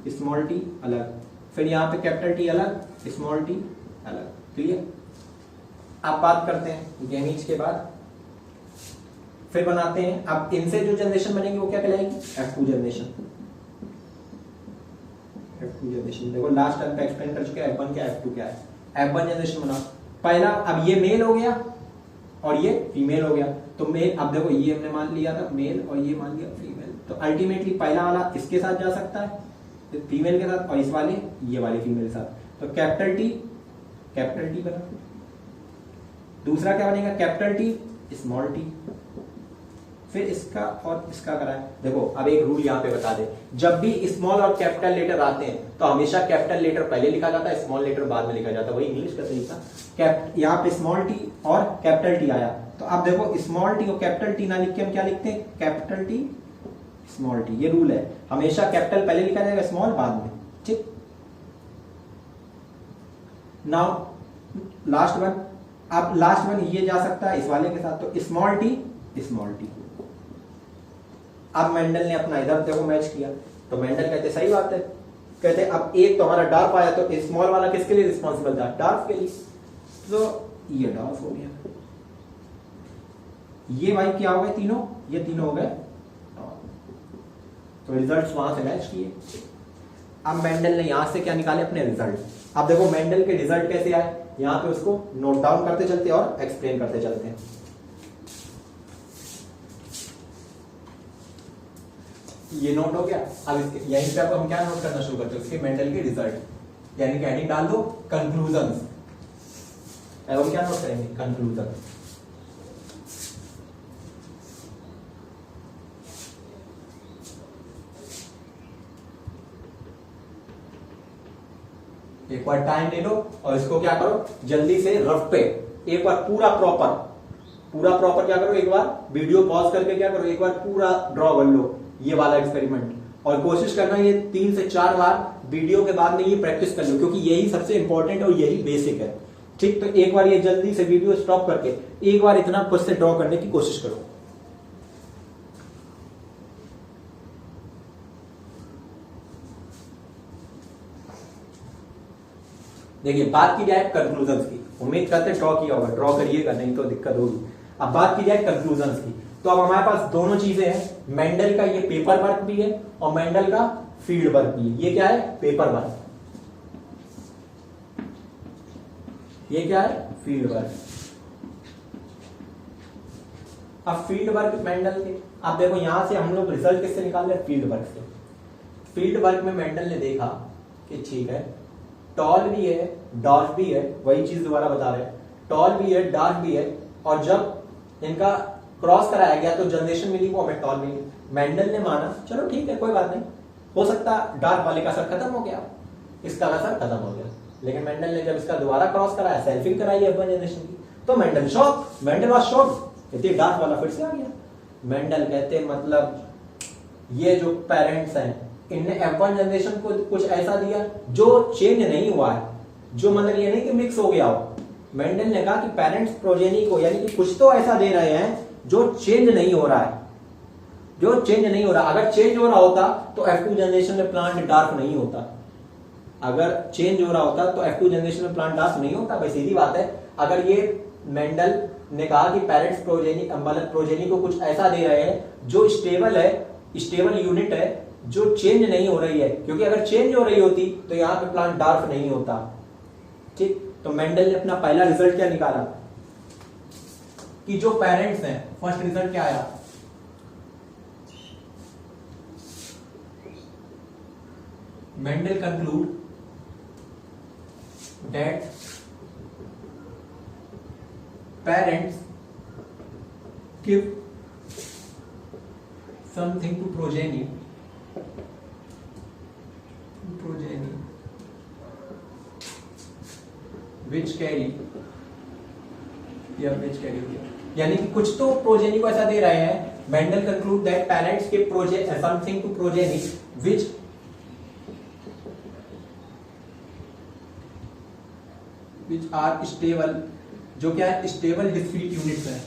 [SPEAKER 1] स्मॉल टी अलग, फिर यहां पे कैपिटल टी अलग, स्मॉल टी अलग। क्लियर। अब बात करते हैं गैमीट के बाद फिर बनाते हैं, अब इनसे जो जनरेशन बनेगी वो क्या कहलाएगी, F2 जनरेशन। F2 जनरेशन देखो लास्ट टाइम का एक्सप्लेन कर चुके हैं, F1 क्या F2 क्या है। F1 जनरेशन बनाओ पहला, अब ये मेल हो गया और ये फीमेल हो गया, तो मेल, अब देखो ये हमने मान लिया था मेल और ये मान लिया फीमेल, तो अल्टीमेटली पहला वाला इसके साथ जा सकता है फीमेल के साथ, और इस वाले ये वाले फीमेल के साथ, तो कैपिटल टी बना। दूसरा क्या बनेगा, कैपिटल टी स्मॉल टी, फिर इसका और इसका कराए। देखो अब एक रूल यहाँ पे बता दे, जब भी स्मॉल और कैपिटल लेटर आते हैं तो हमेशा कैपिटल लेटर पहले लिखा जाता है, स्मॉल लेटर बाद में लिखा जाता है, वही इंग्लिश का तरीका। यहाँ पे स्मॉल टी और कैपिटल टी आया, तो अब देखो स्मॉल टी और कैपिटल टी ना लिख के हम क्या लिखते हैं, कैपिटल टी स्मॉल टी। ये रूल है, हमेशा कैपिटल पहले लिखा जाएगा, स्मॉल बाद में, ठीक। नाउ लास्ट वन, अब लास्ट वन ये जा सकता है इस वाले के साथ, तो स्मॉल टी। अब मेंडल ने अपना इधर देखो मैच किया, तो मेंडल कहते सही बात है, कहते अब एक तो हमारा डार्फ आया, तो स्मॉल वाला किसके लिए रिस्पॉन्सिबल था, डार्फ के लिए, तो ये डार्फ हो गया। ये भाई क्या हो गए तीनों, ये तीनों हो गए, तो रिजल्ट्स वहां से मैच किए। अब मेंडल ने यहां से क्या निकाले, अपने रिजल्ट। अब देखो मेंडल के रिजल्ट कैसे आए, यहां पे उसको नोट डाउन करते चलते और एक्सप्लेन करते चलते हैं। ये नोट हो गया, अब इसके यहीं पे आपको हम क्या नोट करना शुरू करते हैं, उसके मेंडल के रिजल्ट, यानी कि हेडिंग डाल दो कंक्लूजन्स। अब हम क्या नोट करेंगे, कंक्लूजन। एक बार टाइम ले लो और इसको क्या करो, जल्दी से रफ पे एक बार पूरा प्रॉपर क्या करो, एक बार वीडियो पॉज करके क्या करो, एक बार पूरा ड्रॉ कर लो ये वाला एक्सपेरिमेंट, और कोशिश करना ये 3 से 4 बार वीडियो के बाद में ये प्रैक्टिस कर लो, क्योंकि यही सबसे इंपॉर्टेंट और यही बेसिक है, ठीक। तो एक बार ये जल्दी से वीडियो स्टॉप करके एक बार इतना खुद से ड्रॉ करने की कोशिश करो। देखिए बात की जाए कंक्लूजन्स की, उम्मीद करते हैं ड्रॉ किया होगा, ड्रॉ करिएगा नहीं तो दिक्कत होगी। अब बात की जाए कंक्लूजन्स की, तो अब हमारे पास दोनों चीजें हैं, मेंडल का ये पेपर वर्क भी है और मेंडल का फील्ड वर्क भी है। ये क्या है, पेपर वर्क, ये क्या है, फील्ड वर्क। अब फील्ड वर्क मेंडल के, आप देखो यहां से हम लोग रिजल्ट किससे निकाल रहे हैं, फील्ड वर्क से। फील्ड वर्क में मेंडल ने देखा कि ठीक है, टॉल भी है डार्क भी है, वही चीज दोबारा बता रहे हैं, टॉल भी है डार्क भी है, और जब इनका क्रॉस कराया गया तो जनरेशन मिली वो हमें टॉल मिली। मेंडल ने माना चलो ठीक है कोई बात नहीं, हो सकता डार्क वाले का असर खत्म हो गया, इसका असर खत्म हो गया, लेकिन मेंडल ने जब इसका दोबारा क्रॉस कराया, सेल्फिंग कराई F1 जनरेशन की, तो मेंडल वाज शॉक, कहते डार्क वाला फिर से आ गया। मेंडल कहते मतलब ये जो पेरेंट्स हैं इनने F1 जनरेशन को कुछ ऐसा दिया जो चेंज नहीं हुआ है, जो मतलब ये नहीं कि मिक्स हो गया हो। मेंडल ने कहा कि पेरेंट्स प्रोजेनी को यानी कि कुछ तो ऐसा दे रहे हैं जो चेंज नहीं हो रहा है, जो चेंज नहीं हो रहा। अगर चेंज हो रहा होता तो F2 जनरेशन में प्लांट डार्क नहीं होता, अगर चेंज हो रहा होता तो F2 जनरेशन में प्लांट डार्क नहीं होता। भाई सीधी बात है, अगर ये मेंडल ने कहा कि पेरेंट्स प्रोजेनी मतलब प्रोजेनी को कुछ ऐसा दे रहे हैं जो स्टेबल है, स्टेबल यूनिट है, जो चेंज नहीं हो रही है, क्योंकि अगर चेंज हो रही होती तो यहां पे प्लांट डार्क नहीं होता, ठीक। तो मेंडल ने अपना पहला रिजल्ट क्या निकाला कि जो पेरेंट्स हैं, फर्स्ट रिजल्ट क्या आया, Mendel conclude that parents give something to progeny which carry यानी कि कुछ तो प्रोजेनी को ऐसा दे रहे हैं। Mendel conclude that parents give something to progeny which are stable, जो क्या है स्टेबल डिस्क्रीट यूनिट्स है।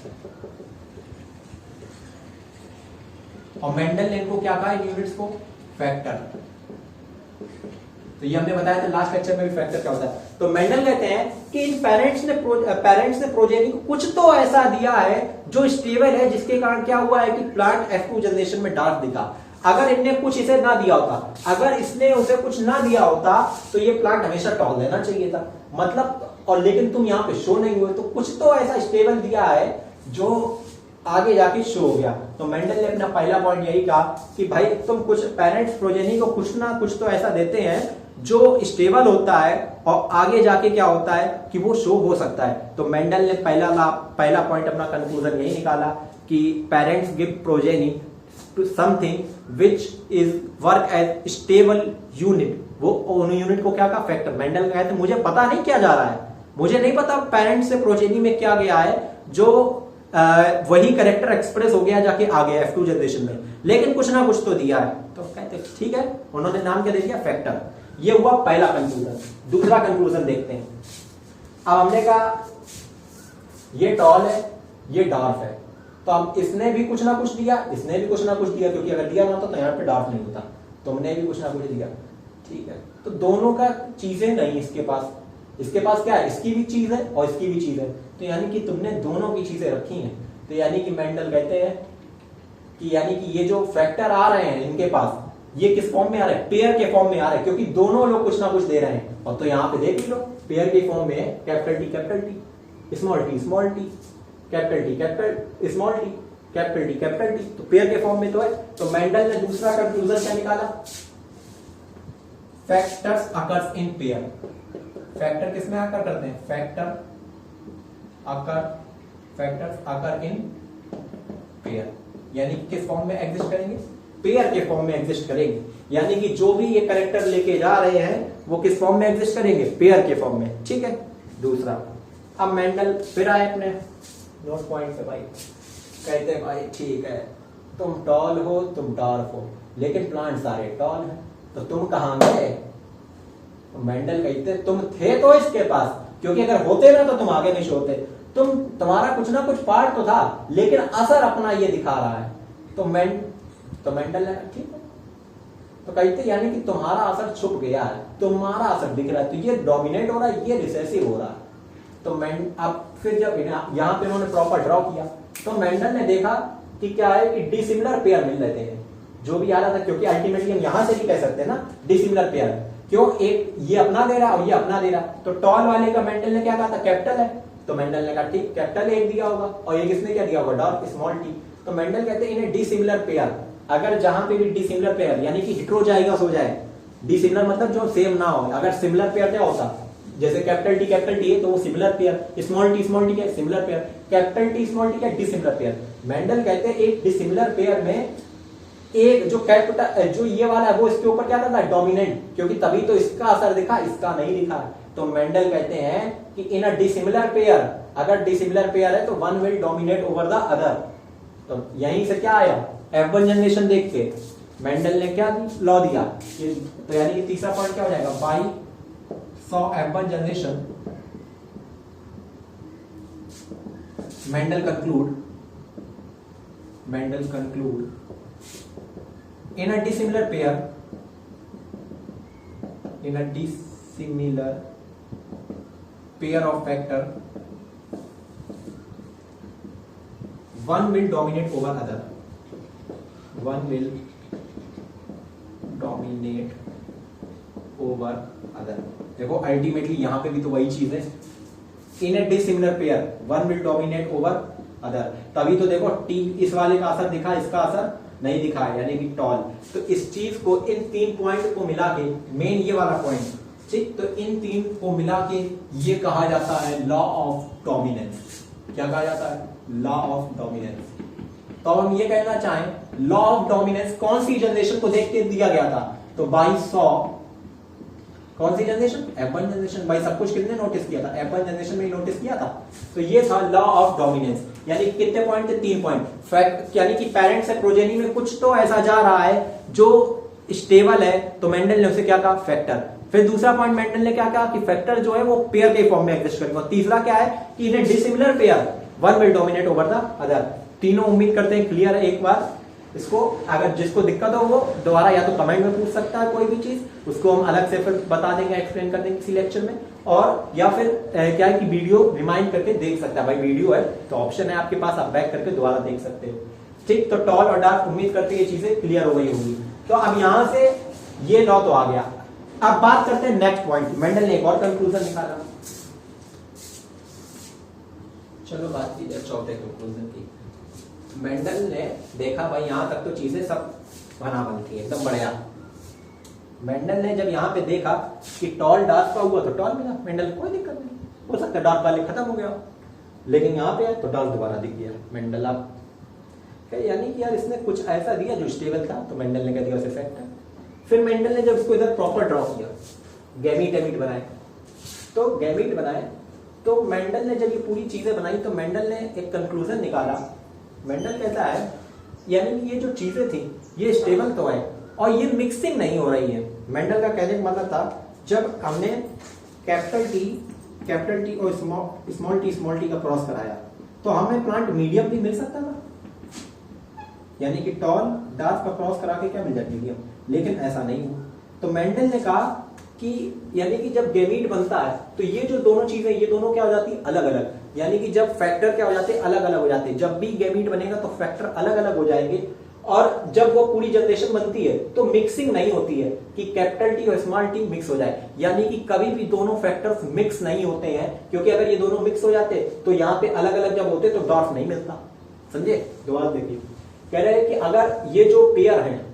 [SPEAKER 1] और मेंडल ने इनको क्या कहा इन यूनिट्स को, फैक्टर। तो ये हमने बताया था लास्ट लेक्चर में भी फैक्टर क्या होता है। तो मेंडल कहते हैं कि इन पेरेंट्स ने प्रोजेनी को कुछ तो ऐसा दिया है जो स्टेबल है, जिसके कारण क्या हुआ है कि प्लांट F2 जनरेशन में डार्क दिखा। अगर इनने कुछ इसे ना दिया होता, अगर इसने उसे कुछ ना दिया होता तो ये प्लांट हमेशा टॉल लेना चाहिए था, मतलब। और लेकिन तुम यहाँ पे शो नहीं हुए, तो कुछ तो ऐसा स्टेबल दिया है जो आगे जाके शो हो गया। तो मेंडल ने अपना पहला पॉइंट यही कहा कि भाई तुम कुछ पेरेंट्स प्रोजेनी को कुछ ना कुछ तो ऐसा देते हैं जो स्टेबल होता है और आगे जाके क्या होता है कि वो शो हो सकता है। तो मेंडल ने पहला पॉइंट अपना कंक्लूजन यही निकाला कि parents give progeny to something which is work as stable unit. वो यूनिट को क्या कहा, फैक्टर। मेंडल कहते मुझे पता नहीं क्या जा रहा है, मुझे नहीं पता पेरेंट्स से प्रोजेनी में क्या गया है जो वही करेक्टर एक्सप्रेस हो गया जाके आ गया F2 जनरेशन में, लेकिन कुछ ना कुछ तो दिया है। तो कहते ठीक है, उन्होंने नाम क्या दे दिया, फैक्टर। ये हुआ पहला कंक्लूजन। दूसरा कंक्लूजन देखते हैं। अब हमने कहा ये टॉल है, ये डार्क है, तो अब इसने भी कुछ ना कुछ दिया, इसने भी कुछ ना कुछ दिया, क्योंकि अगर दिया ना होता तो यहाँ पे डार्क नहीं होता। तुमने भी कुछ ना कुछ दिया, ठीक है। तो दोनों का चीजें नहीं इसके पास, इसके पास क्या है, इसकी भी चीज है और इसकी भी चीज है, तो यानी कि तुमने दोनों की चीजें रखी हैं। तो यानी कि मेंडल कहते हैं कि यानी कि ये जो फैक्टर आ रहे हैं इनके पास, ये किस फॉर्म में आ रहे हैं, पेयर के फॉर्म में आ रहे हैं, क्योंकि दोनों लोग कुछ ना कुछ दे रहे हैं। और तो यहाँ पे देख लो पेयर के फॉर्म में है capital T small T, capital T capital small T, capital T, तो पेयर के फॉर्म में तो है। तो मेंडल ने दूसरा कंक्लूजन क्या निकाला, factors occurs in pair. Factor किस में आकर करते हैं, फैक्टर्स अकर इन पेयर, यानी किस फॉर्म में एग्जिस्ट करेंगे, पेयर के फॉर्म में एग्जिस्ट करेंगे। यानी कि जो भी ये कैरेक्टर लेके जा रहे हैं वो किस फॉर्म में एग्जिस्ट करेंगे, पेयर के फॉर्म में, ठीक है। दूसरा, अब मेंडल फिर आए अपने नोट पॉइंट पे भाई, कहते हैं भाई ठीक है तुम टॉल हो, तुम डार्क हो, लेकिन प्लांट सारे टॉल हैं, तो तुम कहां गए। तो मेंडल कहते तुम थे तो इसके पास, क्योंकि अगर होते ना तो तुम आगे नहीं होते, तुम्हारा कुछ ना कुछ पार्ट तो था, लेकिन असर अपना ये दिखा रहा है। तो मेंडल ने कहा ठीक है, तो कहते यानी कि तुम्हारा असर छुप गया है, तुम्हारा असर दिख रहा है, तो ये डोमिनेट हो रहा है, ये रिसेसिव हो रहा है। तो अब फिर जब यहाँ पे उन्होंने प्रॉपर ड्रॉ किया तो मेंडल ने देखा कि क्या है कि डिसिमिलर पेयर मिल रहे थे, जो भी आ रहा था, क्योंकि अल्टीमेटली हम यहां से भी कह सकते हैं ना डिसिमिलर पेयर, क्यों, एक ये अपना दे रहा और ये अपना दे रहा। तो टॉल वाले का मेंडल ने क्या कहा था, कैपिटल है, तो मेंडल ने कहा ठीक कैपिटल एक दिया होगा, और ये किसने क्या दिया होगा, डार्क स्मॉल टी। तो मेंडल कहते हैं इन्हें डिसिमिलर पेयर, अगर जहां पे भी डिसिमिलर पेयर यानी कि हेटेरोजाइगस हो जाए, डिसिमिलर मतलब जो सेम ना हो, अगर सिमिलर पेयर क्या होता, जैसे कैपिटल टी है तो वो सिमिलर पेयर, स्मॉल टी क्या similar pair, capital T small T क्या डिसिमिलर पेयर। मेंडल कहते हैं एक डिसिमिलर पेयर में एक जो कैपिटल जो ये वाला है वो इसके ऊपर क्या था, डोमिनेंट, क्योंकि तभी तो इसका असर दिखा, इसका नहीं दिखा। तो मेंडल कहते हैं कि इन अ डिसिमिलर पेयर, अगर डिसिमिलर पेयर है तो one will dominate over the other. तो यहीं से क्या आया, F1 जनरेशन देख के मेंडल ने क्या लॉ दिया, तो यानी कि तीसरा पॉइंट क्या हो जाएगा, by saw F1 generation Mendel conclude in a dissimilar pair of factor, one will dominate over other, देखो अल्टीमेटली यहां पे भी तो वही चीज है, in a dissimilar pair one will dominate over other, तभी तो देखो टी इस वाले का असर दिखा, इसका असर नहीं दिखा है, यानी कि टॉल। तो इस चीज को, इन तीन पॉइंट को मिला के, मेन ये वाला पॉइंट, ठीक, तो इन तीन को मिला के ये कहा जाता है लॉ ऑफ डोमिनेंस। क्या कहा जाता है, लॉ ऑफ डोमिनेंस। तो हम ये कहना चाहें लॉ ऑफ डोमिनेंस कौन सी जनरेशन को देख के दिया गया था, तो बाई सॉ कौन सी जनरेशन, F1 जनरेशन। भाई सब कुछ कितने नोटिस किया था, F1 जनरेशन में ही नोटिस किया था। तो ये था लॉ ऑफ डोमिनेंस, यानी कितने पॉइंट थे, 3 पॉइंट। फैक्ट यानी कि पेरेंट्स से प्रोजेनी में कुछ तो ऐसा जा रहा है जो स्टेबल है, तो मेंडल ने उसे क्या कहा, फैक्टर। फिर दूसरा पॉइंट मेंडल ने क्या कहा कि फैक्टर जो है वो पेयर के फॉर्म में एग्जिस्ट करेंगे। और तीसरा क्या है कि इन्हें dissimilar pair one will dominate over the other. तीनों उम्मीद करते हैं क्लियर है। एक बार इसको अगर जिसको दिक्कत हो वो दोबारा या तो कमेंट में पूछ सकता है कोई भी चीज, उसको हम अलग से फिर बता देंगे, एक्सप्लेन कर देंगे किसी लेक्चर में, और या फिर क्या है कि वीडियो रिमाइंड करके देख सकता है। भाई वीडियो है तो ऑप्शन है आपके पास, आप बैक करके दोबारा देख सकते हो। ठीक, तो टॉल और डार्क उम्मीद करते हैं ये चीजें क्लियर हो गई होंगी। तो अब यहां से ये लॉ तो आ गया। अब बात करते हैं नेक्स्ट पॉइंट। मेंडल ने एक और कंक्लूजन निकाला। चलो बात की जाए चौथे कंक्लूजन की। मेंडल ने देखा भाई यहां तक तो चीजें सब बना बनती है एकदम बढ़िया। मेंडल ने जब यहां पे देखा कि टॉल डार्क का हुआ तो टॉल मिला, मेंडल कोई दिक्कत नहीं, हो सकता है डार्क वाले खत्म हो गया, लेकिन यहां पे है तो डार्क दोबारा दिख गया। मेंडल आप यानी कि यार इसने कुछ ऐसा दिया जो स्टेबल था, तो मेंडल ने कह दिया उसे फैक्ट है। फिर मेंडल ने जब इसको इधर प्रॉपर ड्रॉ किया, गैमीट एमीट बनाए, तो गैमीट बनाए, तो मेंडल ने जब ये पूरी चीजें बनाई तो मेंडल ने एक कंक्लूजन निकाला। मेंडल कहता है यानी कि ये जो चीजें थी ये स्टेबल तो है और ये मिक्सिंग नहीं हो रही है। मेंडल का कहने का मतलब था जब हमने कैपिटल टी और स्मॉल टी का क्रॉस कराया तो हमें प्लांट मीडियम भी मिल सकता था, यानी कि टॉल डार्क का क्रॉस करा के क्या मिल जाती मीडियम, लेकिन ऐसा नहीं हुआ। तो मेंडल ने कहा कि यानी कि जब गैमीट बनता है तो ये जो दोनों चीजें ये दोनों क्या हो जाती है अलग अलग, यानी कि जब फैक्टर क्या हो जाते हैं अलग अलग हो जाते हैं। जब भी गैमीट बनेगा तो फैक्टर अलग अलग हो जाएंगे, और जब वो पूरी जनरेशन बनती है तो मिक्सिंग नहीं होती है कि कैपिटल टी और स्मॉल टी मिक्स हो जाए, यानी कि कभी भी दोनों फैक्टर्स मिक्स नहीं होते हैं, क्योंकि अगर ये दोनों मिक्स हो जाते तो यहाँ पे अलग अलग जब होते तो डॉर्फ नहीं मिलता। समझे? दोबारा देखिए, कह रहे हैं कि अगर ये जो पेयर है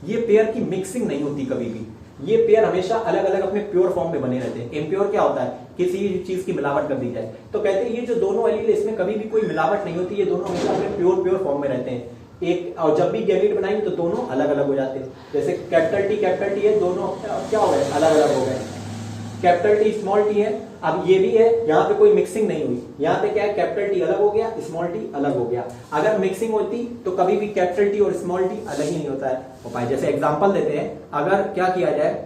[SPEAKER 1] ये पेयर की मिक्सिंग नहीं होती कभी भी, ये पेयर हमेशा अलग अलग अपने प्योर फॉर्म में बने रहते हैं। इम्प्योर क्या होता है, किसी चीज की मिलावट कर दी जाए, तो कहते हैं ये जो दोनों एलील इसमें कभी भी कोई मिलावट नहीं होती, ये दोनों हमेशा अपने प्योर फॉर्म में रहते हैं एक, और जब भी गैमीट बनाएंगे तो दोनों अलग अलग हो जाते हैं। जैसे कैपिटल टी है, दोनों क्या हो गए अलग अलग हो गए, कैपिटल टी स्मॉल टी है, अब ये भी है, यहाँ पे कोई मिक्सिंग नहीं हुई, यहाँ पे क्या है कैपिटल टी अलग हो गया, स्मॉल टी अलग हो गया। अगर मिक्सिंग होती तो कभी भी कैपिटल टी और स्मॉल टी अलग ही नहीं होता है उपाय। जैसे एग्जांपल देते हैं, अगर क्या किया जाए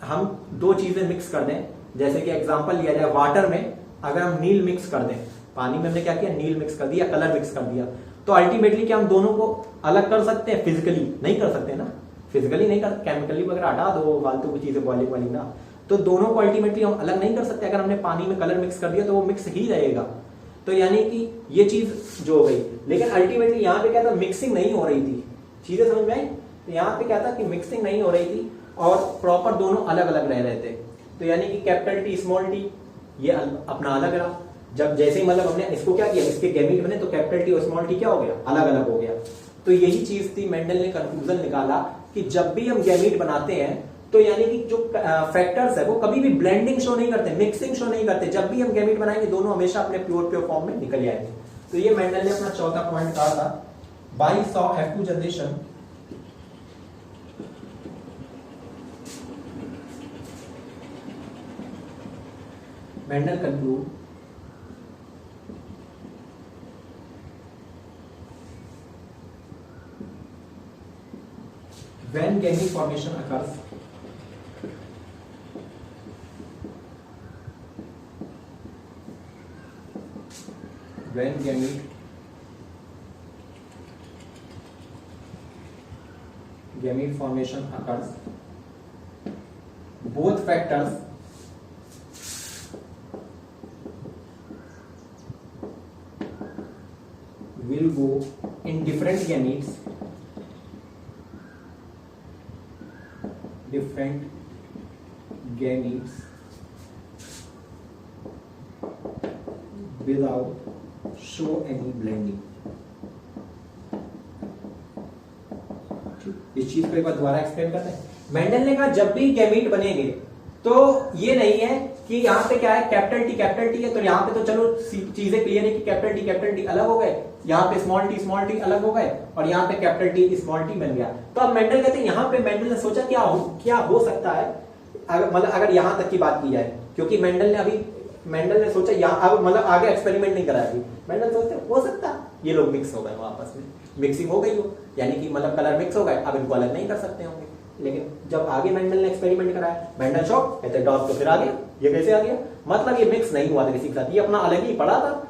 [SPEAKER 1] हम दो चीजें मिक्स कर दें, जैसे कि एग्जांपल लिया जाए वाटर में अगर हम नील मिक्स कर दें, पानी में हमने क्या किया नील मिक्स कर दिया, कलर मिक्स कर दिया, तो अल्टीमेटली क्या हम दोनों को अलग कर सकते हैं? फिजिकली नहीं कर सकते ना, फिजिकली नहीं कर, केमिकली वगैरह हटा दो फालतू की चीजें बॉइलिंग वाली ना, तो दोनों को अल्टीमेटली हम अलग नहीं कर सकते। अगर हमने पानी में कलर मिक्स कर दिया तो वो मिक्स ही रहेगा, तो यानी कि ये चीज जो हो गई। लेकिन अल्टीमेटली यहाँ पे क्या था, मिक्सिंग नहीं हो रही थी, चीजें समझ में आई? तो यहाँ पे क्या था कि मिक्सिंग नहीं हो रही थी और प्रॉपर दोनों अलग अलग रह रहे थे, तो यानी कि कैपिटल टी स्मॉल टी ये अपना अलग रहा। जब जैसे ही मतलब हमने इसको क्या किया, इसके गैमीट बने तो कैपिटल टी और स्मॉल टी क्या हो गया अलग अलग हो गया। तो यही चीज थी, मेंडल ने कंक्लूजन निकाला कि जब भी हम गैमीट बनाते हैं तो यानी कि जो फैक्टर्स है वो कभी भी ब्लेंडिंग शो नहीं करते, मिक्सिंग शो नहीं करते। जब भी हम गैमीट बनाएंगे दोनों हमेशा अपने प्योर फॉर्म में निकल जाएंगे। तो ये मेंडल ने अपना चौथा पॉइंट कहा था। By saw F2 generation Mendel conclude when gamete formation occurs, when gamete formation occurs, both factors will go in different gametes without show any blending। इस चीज को एक बार दोबारा एक्सप्लेन करते हैं। मेंडल ने कहा जब भी गैमीट बनेंगे तो ये नहीं है कि यहाँ पे क्या है कैपिटल टी है तो यहाँ पे तो चलो चीजें क्लियर है कि कैपिटल टी अलग हो गए, यहाँ पे स्मॉल टी अलग हो गए और यहाँ पे कैपिटल टी स्मॉल टी बन गया। तो अब मेंडल कहते हैं यहाँ पे मेंडल ने सोचा क्या हो सकता है, मतलब अगर यहां तक की बात की जाए, क्योंकि मेंडल ने सोचा यहाँ अब मतलब आगे एक्सपेरिमेंट नहीं करा अभी। मेंडल सोचते हो सकता ये लोग मिक्स हो गए आपस में, मिक्सिंग हो गई हो, यानी कि मतलब कलर मिक्स हो गए, अब इनको अलग नहीं कर सकते होंगे। लेकिन जब आगे मेंडल ने एक्सपेरिमेंट कराया, मेंडल शॉक, कहते डॉट तो फिर आ गया, ये कैसे आ गया, मतलब ये मिक्स नहीं हुआ था किसी के साथ, ये अपना अलग ही पड़ा था,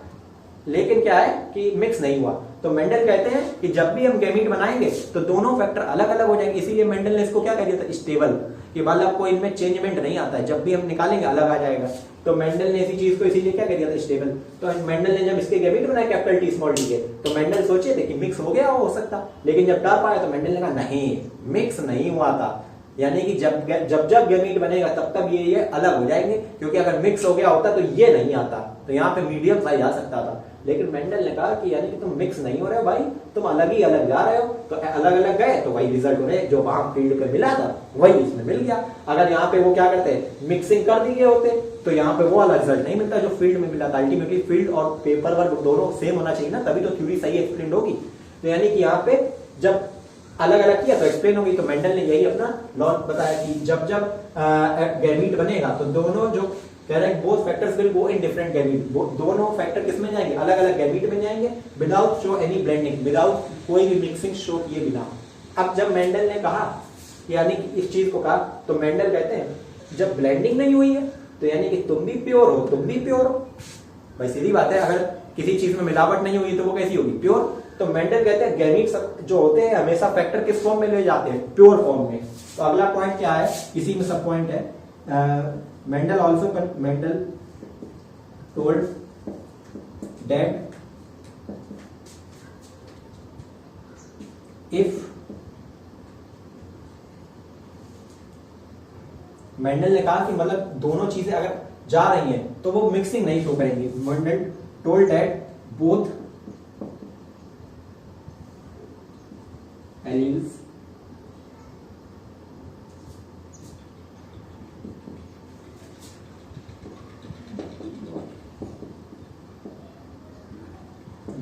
[SPEAKER 1] लेकिन क्या है कि मिक्स नहीं हुआ। तो मेंडल कहते हैं कि जब भी हम गैमीट बनाएंगे तो दोनों फैक्टर अलग अलग हो जाएंगे, इसीलिए मेंडल ने इसको क्या कह दिया था, स्टेबल, कि मतलब कोई इनमें चेंजमेंट नहीं आता है, जब भी हम निकालेंगे अलग आ जाएगा। तो मेंडल ने इसी चीज को इसीलिए क्या कह दिया था, स्टेबल। तो मेंडल ने जब इसके गैमीट बनाए कैपिटल टी स्मॉल टी के, तो मेंडल सोचे थे कि मिक्स हो गया हो सकता, लेकिन जब टर्प आया तो मेंडल ने कहा नहीं, मिक्स नहीं हुआ था, यानी कि जब जब गैमीट बनेगा तब तब ये अलग हो जाएंगे, क्योंकि अगर मिक्स हो गया होता तो ये नहीं आता, तो यहाँ पे मीडियम साइज आ सकता था। लेकिन मेंडल ने कहा कि यानी कि तुम मिक्स नहीं हो रहे हो भाई, तुम अलग ही अलग जा रहे हो, तो अलग अलग गए तो वही रिजल्ट उन्हें जो वहां फील्ड पे मिला था वही इसमें मिल गया। अगर यहाँ पे वो क्या करते हैं, मिक्सिंग कर दिए होते तो यहाँ पे वो वाला रिजल्ट नहीं मिलता जो फील्ड में मिला था। अल्टीमेटली फील्ड और पेपर वर्क दोनों सेम होना चाहिए ना, तभी तो थ्योरी सही एक्सप्लेन होगी। तो यानी कि यहाँ पे जब अलग अलग किया तो एक्सप्लेन होगी। तो मेंडल ने यही अपना लॉ बताया कि जब जब गैमीट बनेगा तो दोनों जो कह रहे हैं both factors will go in different gamete, दोनों फैक्टर किसमें जाएंगे, अलग अलग गैमीट में जाएंगे, without show any blending, without कोई भी मिक्सिंग शो किए बिना। अब जब मेंडल ने कहा, यानी कि इस चीज को कहा, तो मेंडल कहते हैं जब ब्लेंडिंग नहीं हुई है तो यानी कि तुम भी प्योर हो, तुम भी प्योर हो। भाई सीधी बात है, अगर किसी चीज में मिलावट नहीं हुई तो वो कैसी होगी, प्योर। तो मेंडल कहते हैं गैमीट जो होते हैं हमेशा फैक्टर किस फॉर्म में ले जाते हैं, प्योर फॉर्म में। तो अगला पॉइंट क्या है, इसी में सब पॉइंट है। Mendel told that if, Mendel ने कहा कि मतलब दोनों चीजें अगर जा रही हैं तो वो मिक्सिंग नहीं शो करेंगी। Mendel told that both alleles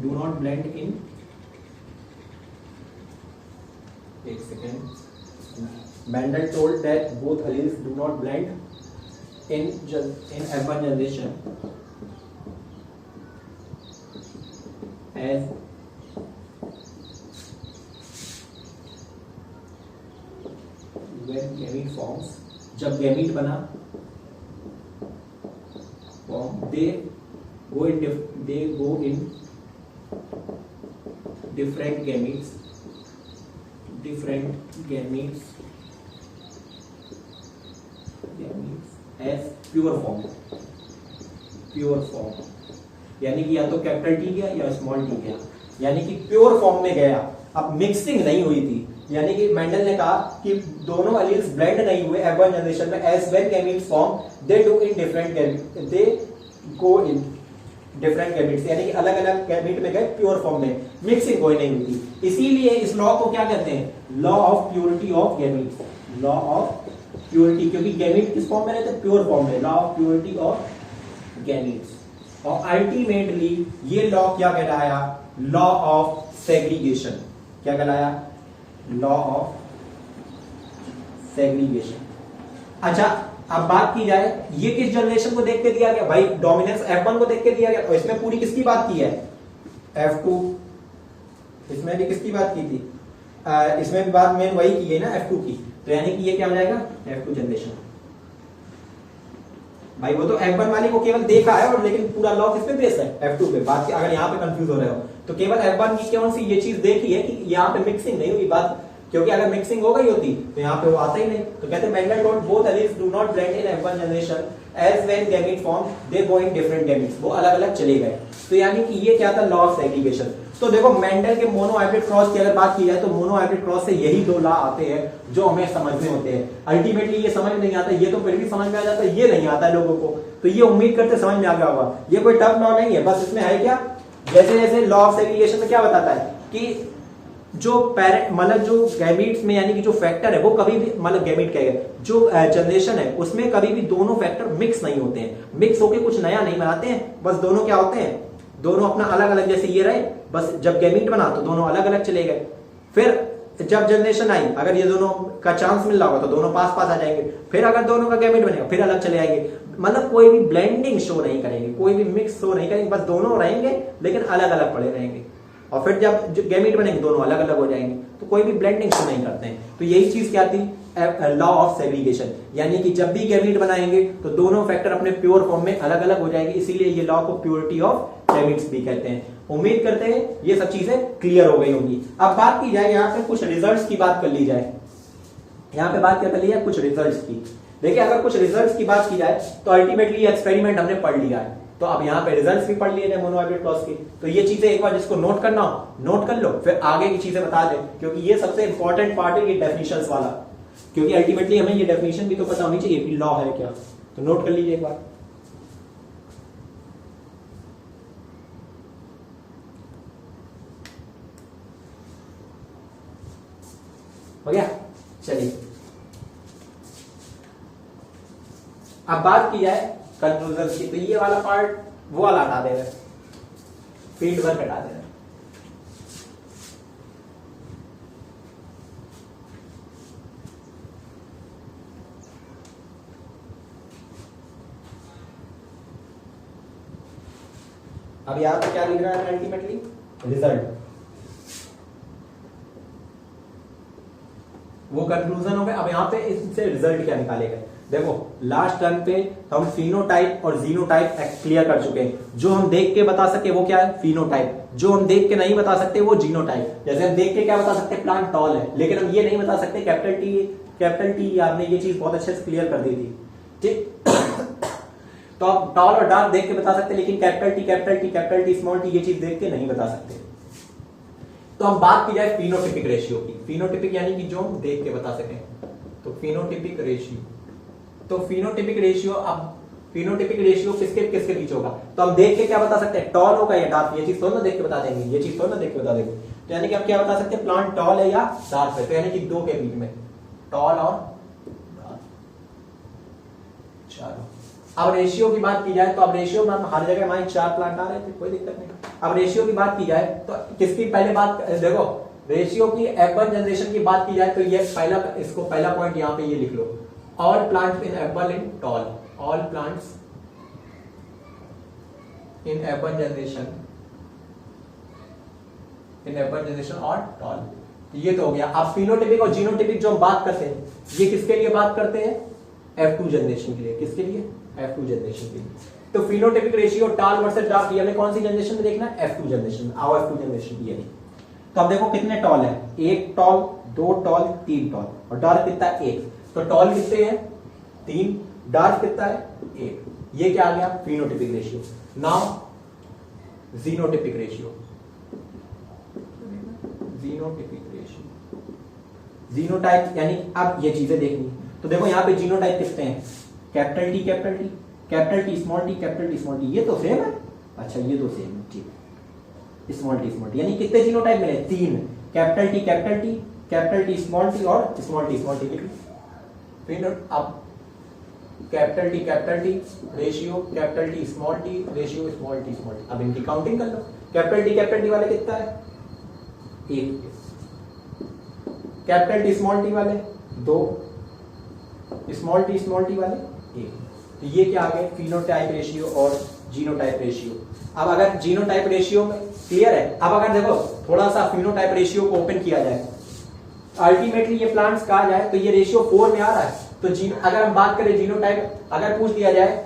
[SPEAKER 1] do not blend in, एक second, Mendel told that both alleles do not blend in F1 generation as when gamete forms, जब गैमीट बना they go in different gametes as pure form, यानी कि या तो capital T गया या small T गया, यानी कि प्योर फॉर्म में गया। अब मिक्सिंग नहीं हुई थी, यानी कि मेंडल ने कहा कि दोनों एलील्स ब्लेंड नहीं हुए F1 जनरेशन में, as when gametes form they do in different gamete, they go in different gametes, यानी कि अलग अलग गैमीट में गए प्योर फॉर्म में, मिक्सिंग कोई नहीं हुई थी। इसीलिए इस लॉ को क्या कहते हैं, law of purity of gametes, law of purity, क्योंकि गैमीट किस फॉर्म में रहते हैं, प्योर फॉर्म में, law of purity of gametes. और अल्टीमेटली ये लॉ क्या कहलाया, लॉ ऑफ सेग्रीगेशन। क्या कहलाया, लॉ ऑफ सेग्रीगेशन। अच्छा अब बात की जाए, ये किस जनरेशन को देख के दिया गया, भाई डोमिनेंस F1 को देख के दिया गया, और इसमें पूरी किसकी बात की है, F2, इसमें भी किसकी बात की थी, इसमें भी बात मेन वही की है ना, F2 की। तो यानी कि ये क्या हो जाएगा, F2 जनरेशन। भाई वो तो F1 वाली को केवल देखा है, और लेकिन पूरा लॉ किस पे बेस है, F2 पे। बात की अगर यहाँ पे कंफ्यूज हो रहे हो तो केवल F1 की कौन सी ये चीज देखी है कि यहाँ पे मिक्सिंग नहीं हुई बात, क्योंकि अगर मिक्सिंग हो गई होती तो यहाँ पे वो आता ही नहीं। तो कहते हैं Mendel told both alleles do not blend in F1 generation as when gamete form they go in different gametes, वो अलग अलग चले गए। तो यानी कि ये क्या था, लॉ ऑफ सेग्रीगेशन। तो देखो मेंडल के मोनोहाइब्रिड क्रॉस की अगर बात की जाए तो मोनोहाइब्रिड क्रॉस से यही दो लॉ आते हैं जो हमें समझने होते हैं। अल्टीमेटली ये समझ नहीं आता, ये तो फिर भी समझ में आ जाता है, ये नहीं आता लोगों को, तो ये उम्मीद करते समझ में आ गया होगा। ये कोई टफ लॉ नहीं है, बस इसमें है क्या, जैसे जैसे लॉ ऑफ सेग्रीगेशन में क्या बताता है कि जो पेरेंट मतलब जो गैमीट्स में यानी कि जो फैक्टर है वो कभी भी मतलब गैमीट कहेगा जो जनरेशन है उसमें कभी भी दोनों फैक्टर मिक्स नहीं होते हैं, मिक्स होके कुछ नया नहीं बनाते हैं, बस दोनों क्या होते हैं, दोनों अपना अलग अलग, जैसे ये रहे, बस जब गैमीट बना तो दोनों अलग अलग चले गए। फिर जब जनरेशन आई, अगर ये दोनों का चांस मिल रहा होगा तो दोनों पास पास आ जाएंगे, फिर अगर दोनों का गैमीट बनेगा फिर अलग चले आएंगे, मतलब कोई भी ब्लेंडिंग शो नहीं करेंगे, कोई भी मिक्स शो नहीं करेंगे, बस दोनों रहेंगे लेकिन अलग अलग पड़े रहेंगे। और फिर जब गैमीट बनेंगे दोनों अलग अलग हो जाएंगे, तो कोई भी ब्लेंडिंग शो नहीं करते हैं। तो यही चीज क्या थी लॉ ऑफ सेग्रीगेशन, यानी कि जब भी गैमीट बनाएंगे तो दोनों फैक्टर अपने प्योर फॉर्म में अलग अलग हो जाएंगे, इसीलिए ये लॉ को प्योरिटी ऑफ गैमीट्स भी कहते हैं। उम्मीद करते हैं ये सब चीजें क्लियर हो गई होंगी। अब बात की जाए यहाँ पे कुछ रिजल्ट्स की बात कर ली जाए। यहाँ पे बात क्या कर ली है, कुछ रिजल्ट्स की। देखिए अगर कुछ रिजल्ट्स की बात की जाए तो अल्टीमेटली ये एक्सपेरिमेंट हमने पढ़ लिया है, तो अब यहाँ पे रिजल्ट्स भी पढ़ लिए थे मोनोहाइब्रिड क्रॉस की, तो ये चीजें एक बार जिसको नोट करना हो नोट कर लो, फिर आगे की चीजें बता दे, क्योंकि ये सबसे इंपॉर्टेंट पार्ट है ये डेफिनेशंस वाला, क्योंकि अल्टीमेटली हमें ये डेफिनेशन भी तो पता होनी चाहिए कि लॉ है क्या, तो नोट कर लीजिए एक बार। हो गया, चलिए अब बात की जाए कंक्लूजन की, तो ये वाला पार्ट वो वाला हटा दे रहे, फील्ड वर्क हटा दे रहे। अब यहां पे क्या लिख रहा है अल्टीमेटली रिजल्ट, वो कंक्लूजन हो गया। अब यहां पे इससे रिजल्ट क्या निकालेगा, देखो लास्ट टर्म पे हम फिनोटाइप और जीनोटाइप क्लियर कर चुके हैं। जो हम देख के बता सके वो क्या है, फिनोटाइप। जो हम देख के नहीं बता सकते वो जीनोटाइप। जैसे हम देख के क्या बता सकते, प्लांट टॉल है, लेकिन हम ये नहीं बता सकते कैपिटल टी आपने ये चीज बहुत अच्छे से क्लियर कर दी थी, ठीक। तो आप टॉल और डार्क देख के बता सकते, लेकिन कैपिटल टी स्मॉल टी ये चीज देख के नहीं बता सकते। तो हम बात की जाए फिनोटिपिक रेशियो की, फिनोटिपिक यानी कि जो हम देख के बता सकें, तो फिनोटिपिक रेशियो, तो फिनोटिपिक रेशियो, अब फिनोटिपिक रेशियो किसके किसके बीच होगा, तो हम देख के क्या बता सकते हैं, टॉल होगा या डार्क, ये चीज थोड़ा ना देख के बता देंगे, ये चीज थोड़ा ना देख के बता देंगे। तो यानी कि आप क्या बता सकते हैं, प्लांट टॉल है या डार्क है, तो यानी कि दो के बीच में टॉल और डार्क। चलो अब रेशियो की बात की जाए, तो अब रेशियो में हर जगह हमारे 4 प्लांट आ रहे थे, कोई दिक्कत नहीं। अब रेशियो की बात की जाए तो किसकी पहले बात, देखो रेशियो की F1 जनरेशन की बात की जाए तो ये पहला, इसको पहला पॉइंट यहाँ पे ये लिख लो, all plants in F1 in tall, all plants in F1 generation और टॉल, ये तो हो गया। अब फिनोटिपिक और जीनोटिपिक जो हम बात करते हैं, ये किसके लिए बात करते हैं, F2 जनरेशन के लिए। किसके लिए, F2 जनरेशन के लिए। तो phenotypic ratio tall versus dark, ये हमें कौन सी जनरेशन में देखना है, F2 जनरेशन में। आओ F2 जनरेशन की, तो अब देखो कितने टॉल है, 1 टॉल 2 टॉल 3 टॉल, और डार्क कितना है 1, तो टॉल कितने हैं 3, डार्क कितना है 1, ये क्या आ गया phenotypic ratio. Now genotypic ratio, genotype यानी अब ये चीजें देखनी, तो देखो यहाँ पे जीनोटाइप कितने हैं, कैपिटल टी स्मॉल टी, ये तो सेम है, अच्छा ये तो सेम है, ठीक है, स्मॉल टी, यानी कितने जीनोटाइप मिले, 3, कैपिटल टी स्मॉल टी और स्मॉल टी फिर अब capital T ratio capital T ratio small T, अब इनकी काउंटिंग कर लो, कैपिटल टी वाले कितना है 1, कैपिटल टी वाले 2, स्मॉल टी वाले 1, तो ये क्या आ गए फिनोटाइप रेशियो और जीनोटाइप रेशियो। अब अगर जीनोटाइप रेशियो में क्लियर है, अब अगर देखो थोड़ा सा फिनोटाइप रेशियो को ओपन किया जाए, अल्टीमेटली ये प्लांट्स कहा जाए तो ये रेशियो 4 में आ रहा है, तो अगर हम बात करें जीनोटाइप, अगर पूछ दिया जाए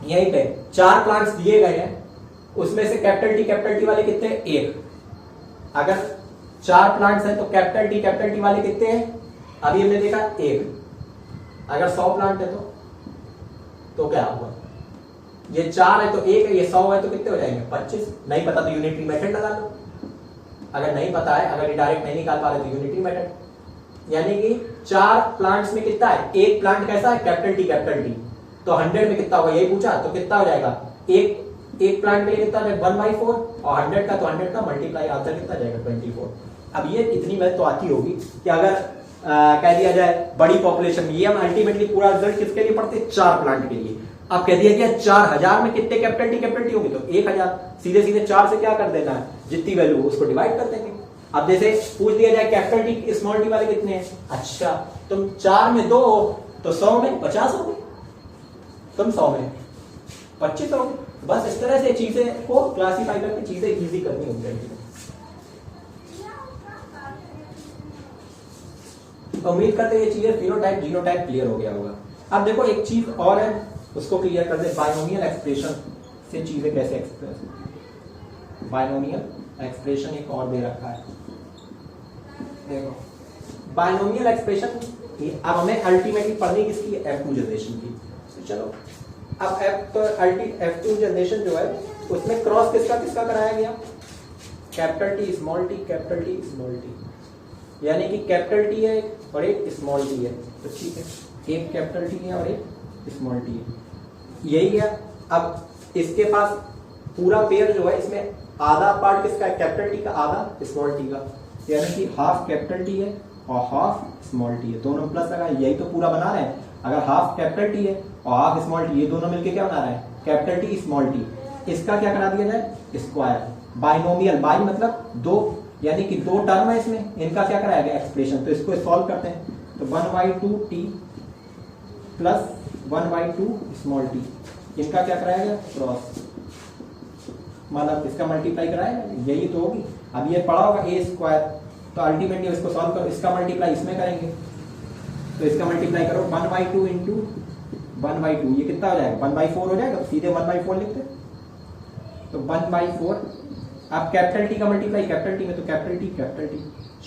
[SPEAKER 1] यहीं पे 4 प्लांट्स दिए गए हैं, उसमें से कैपिटल टी वाले कितने, 1, अगर 4 प्लांट्स हैं तो कैपिटल टी वाले कितने हैं, अभी हमने देखा 1, अगर 100 प्लांट है तो क्या हुआ, ये 4 है तो 1 है, ये 100 है तो कितने हो जाएंगे 25, नहीं पता तो यूनिटरी मेथड लगा लो, अगर नहीं पता है, अगर डायरेक्ट नहीं निकाल पा रहे तो यूनिटरी मेथड, यानी कि 4 प्लांट्स में कितना है, एक प्लांट कैसा है कैपिटल टी, तो 100 में कितना होगा, यही पूछा, तो कितना हो जाएगा, एक प्लांट के लिए कितना है 1/4, और 100 का तो 100 का मल्टीप्लाई, आंसर कितना जाएगा 24। अब ये इतनी मैथ तो आती होगी कि अगर कह दिया जाए बड़ी पॉपुलेशन में, ये हम अल्टीमेटली पूरा रिजल्ट किसके लिए पढ़ते हैं, 4 प्लांट के लिए। अब कह दिया गया 4000 में कितने कैपिटल टी होगी, तो 1000, सीधे 4 से क्या कर देना है, जितनी वैल्यू उसको डिवाइड कर देंगे। अब जैसे पूछ दिया जाए कैपिटल टी स्मॉल टी वाले कितने हैं, अच्छा तुम 4 में 2 हो तो 100 में 50 हो गए, तुम 100 में 25 हो गए। बस इस तरह से चीजें को क्लासीफाई करके चीजें इजी करनी होगी। तो उम्मीद करते हैं ये चीजें फिनोटाइप जीनोटाइप क्लियर हो गया होगा। अब देखो एक चीज और है, उसको क्लियर कर दे, बाइनोमियल एक्सप्रेशन से चीजें कैसे एक्सप्रेस। बाइनोमियल एक्सप्रेशन एक और दे रखा है, देखो बाइनोमियल एक्सप्रेशन। अब हमें अल्टीमेटली पढ़नी किसकी है, F2 जनरेशन की। तो चलो अब F2 जनरेशन जो है उसमें क्रॉस किसका किसका कराया गया, capital T small T, capital T small T, यानी कि कैपिटल टी है और एक स्मॉल टी है। तो ठीक है, एक कैपिटल टी है और एक स्मॉल टी है, यही है। अब इसके पास पूरा पेयर जो है इसमें आधा पार्ट किसका है, कैपिटल टी का, आधा स्मॉल टी का, यानी कि हाफ कैपिटल टी है और हाफ स्मॉल टी है, दोनों प्लस लगा, यही तो पूरा बना रहे हैं। अगर हाफ कैपिटल टी है और हाफ स्मॉल टी, ये दोनों मिलके क्या बना रहे हैं, कैपिटल टी स्मॉल टी। इसका क्या करा दिया जाए, स्क्वायर। बाइनोमियल, बाई मतलब दो, यानी कि दो टर्म है इसमें, इनका क्या कराया गया, एक्सप्रेशन। तो इसको सॉल्व करते हैं, तो 1/2 टी प्लस 1/2 स्मॉल टी, इनका क्या कराया गया, क्रॉस, मतलब इसका मल्टीप्लाई कराया, यही तो होगी। अब ये पढ़ा होगा ए स्क्वायर, तो अल्टीमेटली इसको सॉल्व करो, इसका मल्टीप्लाई इसमें करेंगे, तो इसका मल्टीप्लाई करो 1/2 इंटू 1/2, ये कितना हो जाएगा, 1/4 हो जाएगा, तो सीधे 1/4 लिखते, तो 1/4। अब कैपिटल टी का मल्टीप्लाई कैपिटल टी में, तो कैपिटल टी।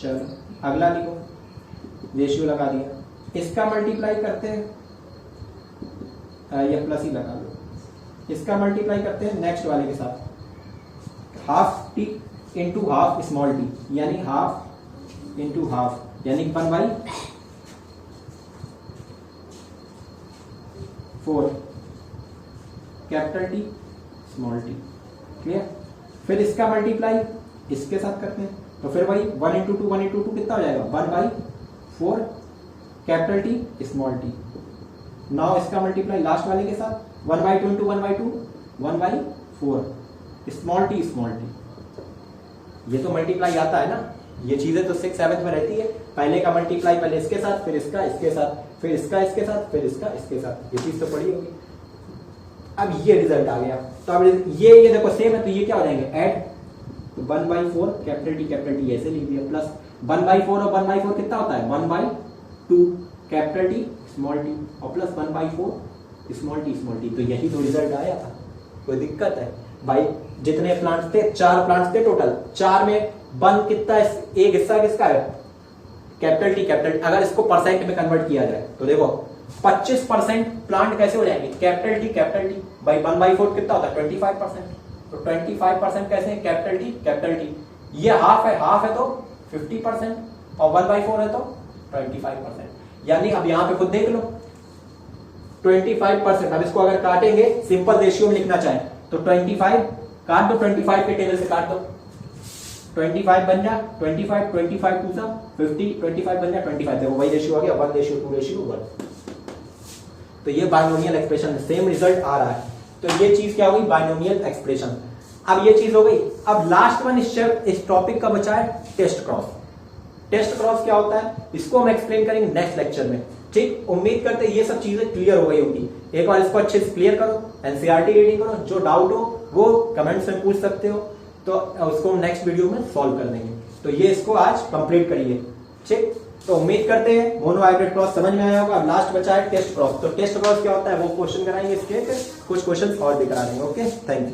[SPEAKER 1] चलो अगला लिखो, रेशियो लगा दिया, इसका मल्टीप्लाई करते हैं, ये प्लस ही लगा लो, इसका मल्टीप्लाई करते हैं नेक्स्ट वाले के साथ, half T into half small T, यानी हाफ इंटू हाफ, यानी 1/4 capital T small T, clear. फिर इसका मल्टीप्लाई इसके साथ करते हैं, तो फिर वही 1 इंटू 2 कितना हो जाएगा, 1/4 capital T small T. Now इसका मल्टीप्लाई लास्ट वाले के साथ, 1/2 इंटू 1/4 स्मॉल टी। ये तो मल्टीप्लाई आता है ना, ये चीजें तो 6th 7th में रहती है, पहले का मल्टीप्लाई पहले इसके साथ, फिर इसका इसके साथ, फिर इसका इसके साथ, फिर इसका इसके साथ, ये चीज तो पड़ी होगी। अब ये रिजल्ट आ गया, तो अब ये देखो सेम है, तो ये क्या हो जाएंगे, ऐड, तो 1/4 कैपिटल टी ऐसे लिख दिया, प्लस 1/4 और 1/4 कितना होता है, 1/2 कैपिटल टी स्मॉल टी, और प्लस 1/4 स्मॉल टी। तो यही तो रिजल्ट आया था, कोई दिक्कत है भाई। जितने प्लांट्स थे, 4 प्लांट्स थे टोटल, 4 में 1 कितना, एक हिस्सा किसका है, कैपिटल टी। अगर इसको परसेंट में कन्वर्ट किया जाए तो देखो 25% प्लांट कैसे हो जाएंगे, कैपिटल टी भाई 1/4 कितना होता है, 25%, तो 25% कैसे है, कैपिटल टी। ये हाफ है तो 50%, और 1/4 है तो 25%, यानी अब यहां पे खुद देख लो 25%। अब इसको अगर काटेंगे, सिंपल रेशियो में लिखना चाहें तो 25 काट दो, 25 के टेबल से काट दो, 25 बन जा 25 2 50, 25 बन जा 25, देखो वही रेशियो आ गया, 1:2:1। तो ये बाइनोमियल एक्सप्रेशन, सेम रिजल्ट आ रहा है, तो ये चीज क्या होगी, बाइनोमियल एक्सप्रेशन। अब ये चीज हो गई। अब लास्ट वन इस टॉपिक का बचा है टेस्ट क्रॉस। टेस्ट क्रॉस क्या होता है, इसको हम एक्सप्लेन करेंगे नेक्स्ट लेक्चर में, ठीक। उम्मीद करते हैं ये सब चीजें क्लियर हो गई होगी। एक बार इसको अच्छे से क्लियर करो, एनसीईआरटी रीडिंग करो, जो डाउट हो वो कमेंट्स में पूछ सकते हो, तो उसको हम नेक्स्ट वीडियो में सॉल्व कर देंगे। तो ये इसको आज कंप्लीट करिए, ठीक। तो उम्मीद करते हैं मोनो हाइब्रिड क्रॉस समझ में आया होगा। अब लास्ट बचा है टेस्ट क्रॉस। तो टेस्ट क्रॉस क्या होता है वो क्वेश्चन कराएंगे, इसके कुछ क्वेश्चन और भी करा देंगे। Okay, thank you.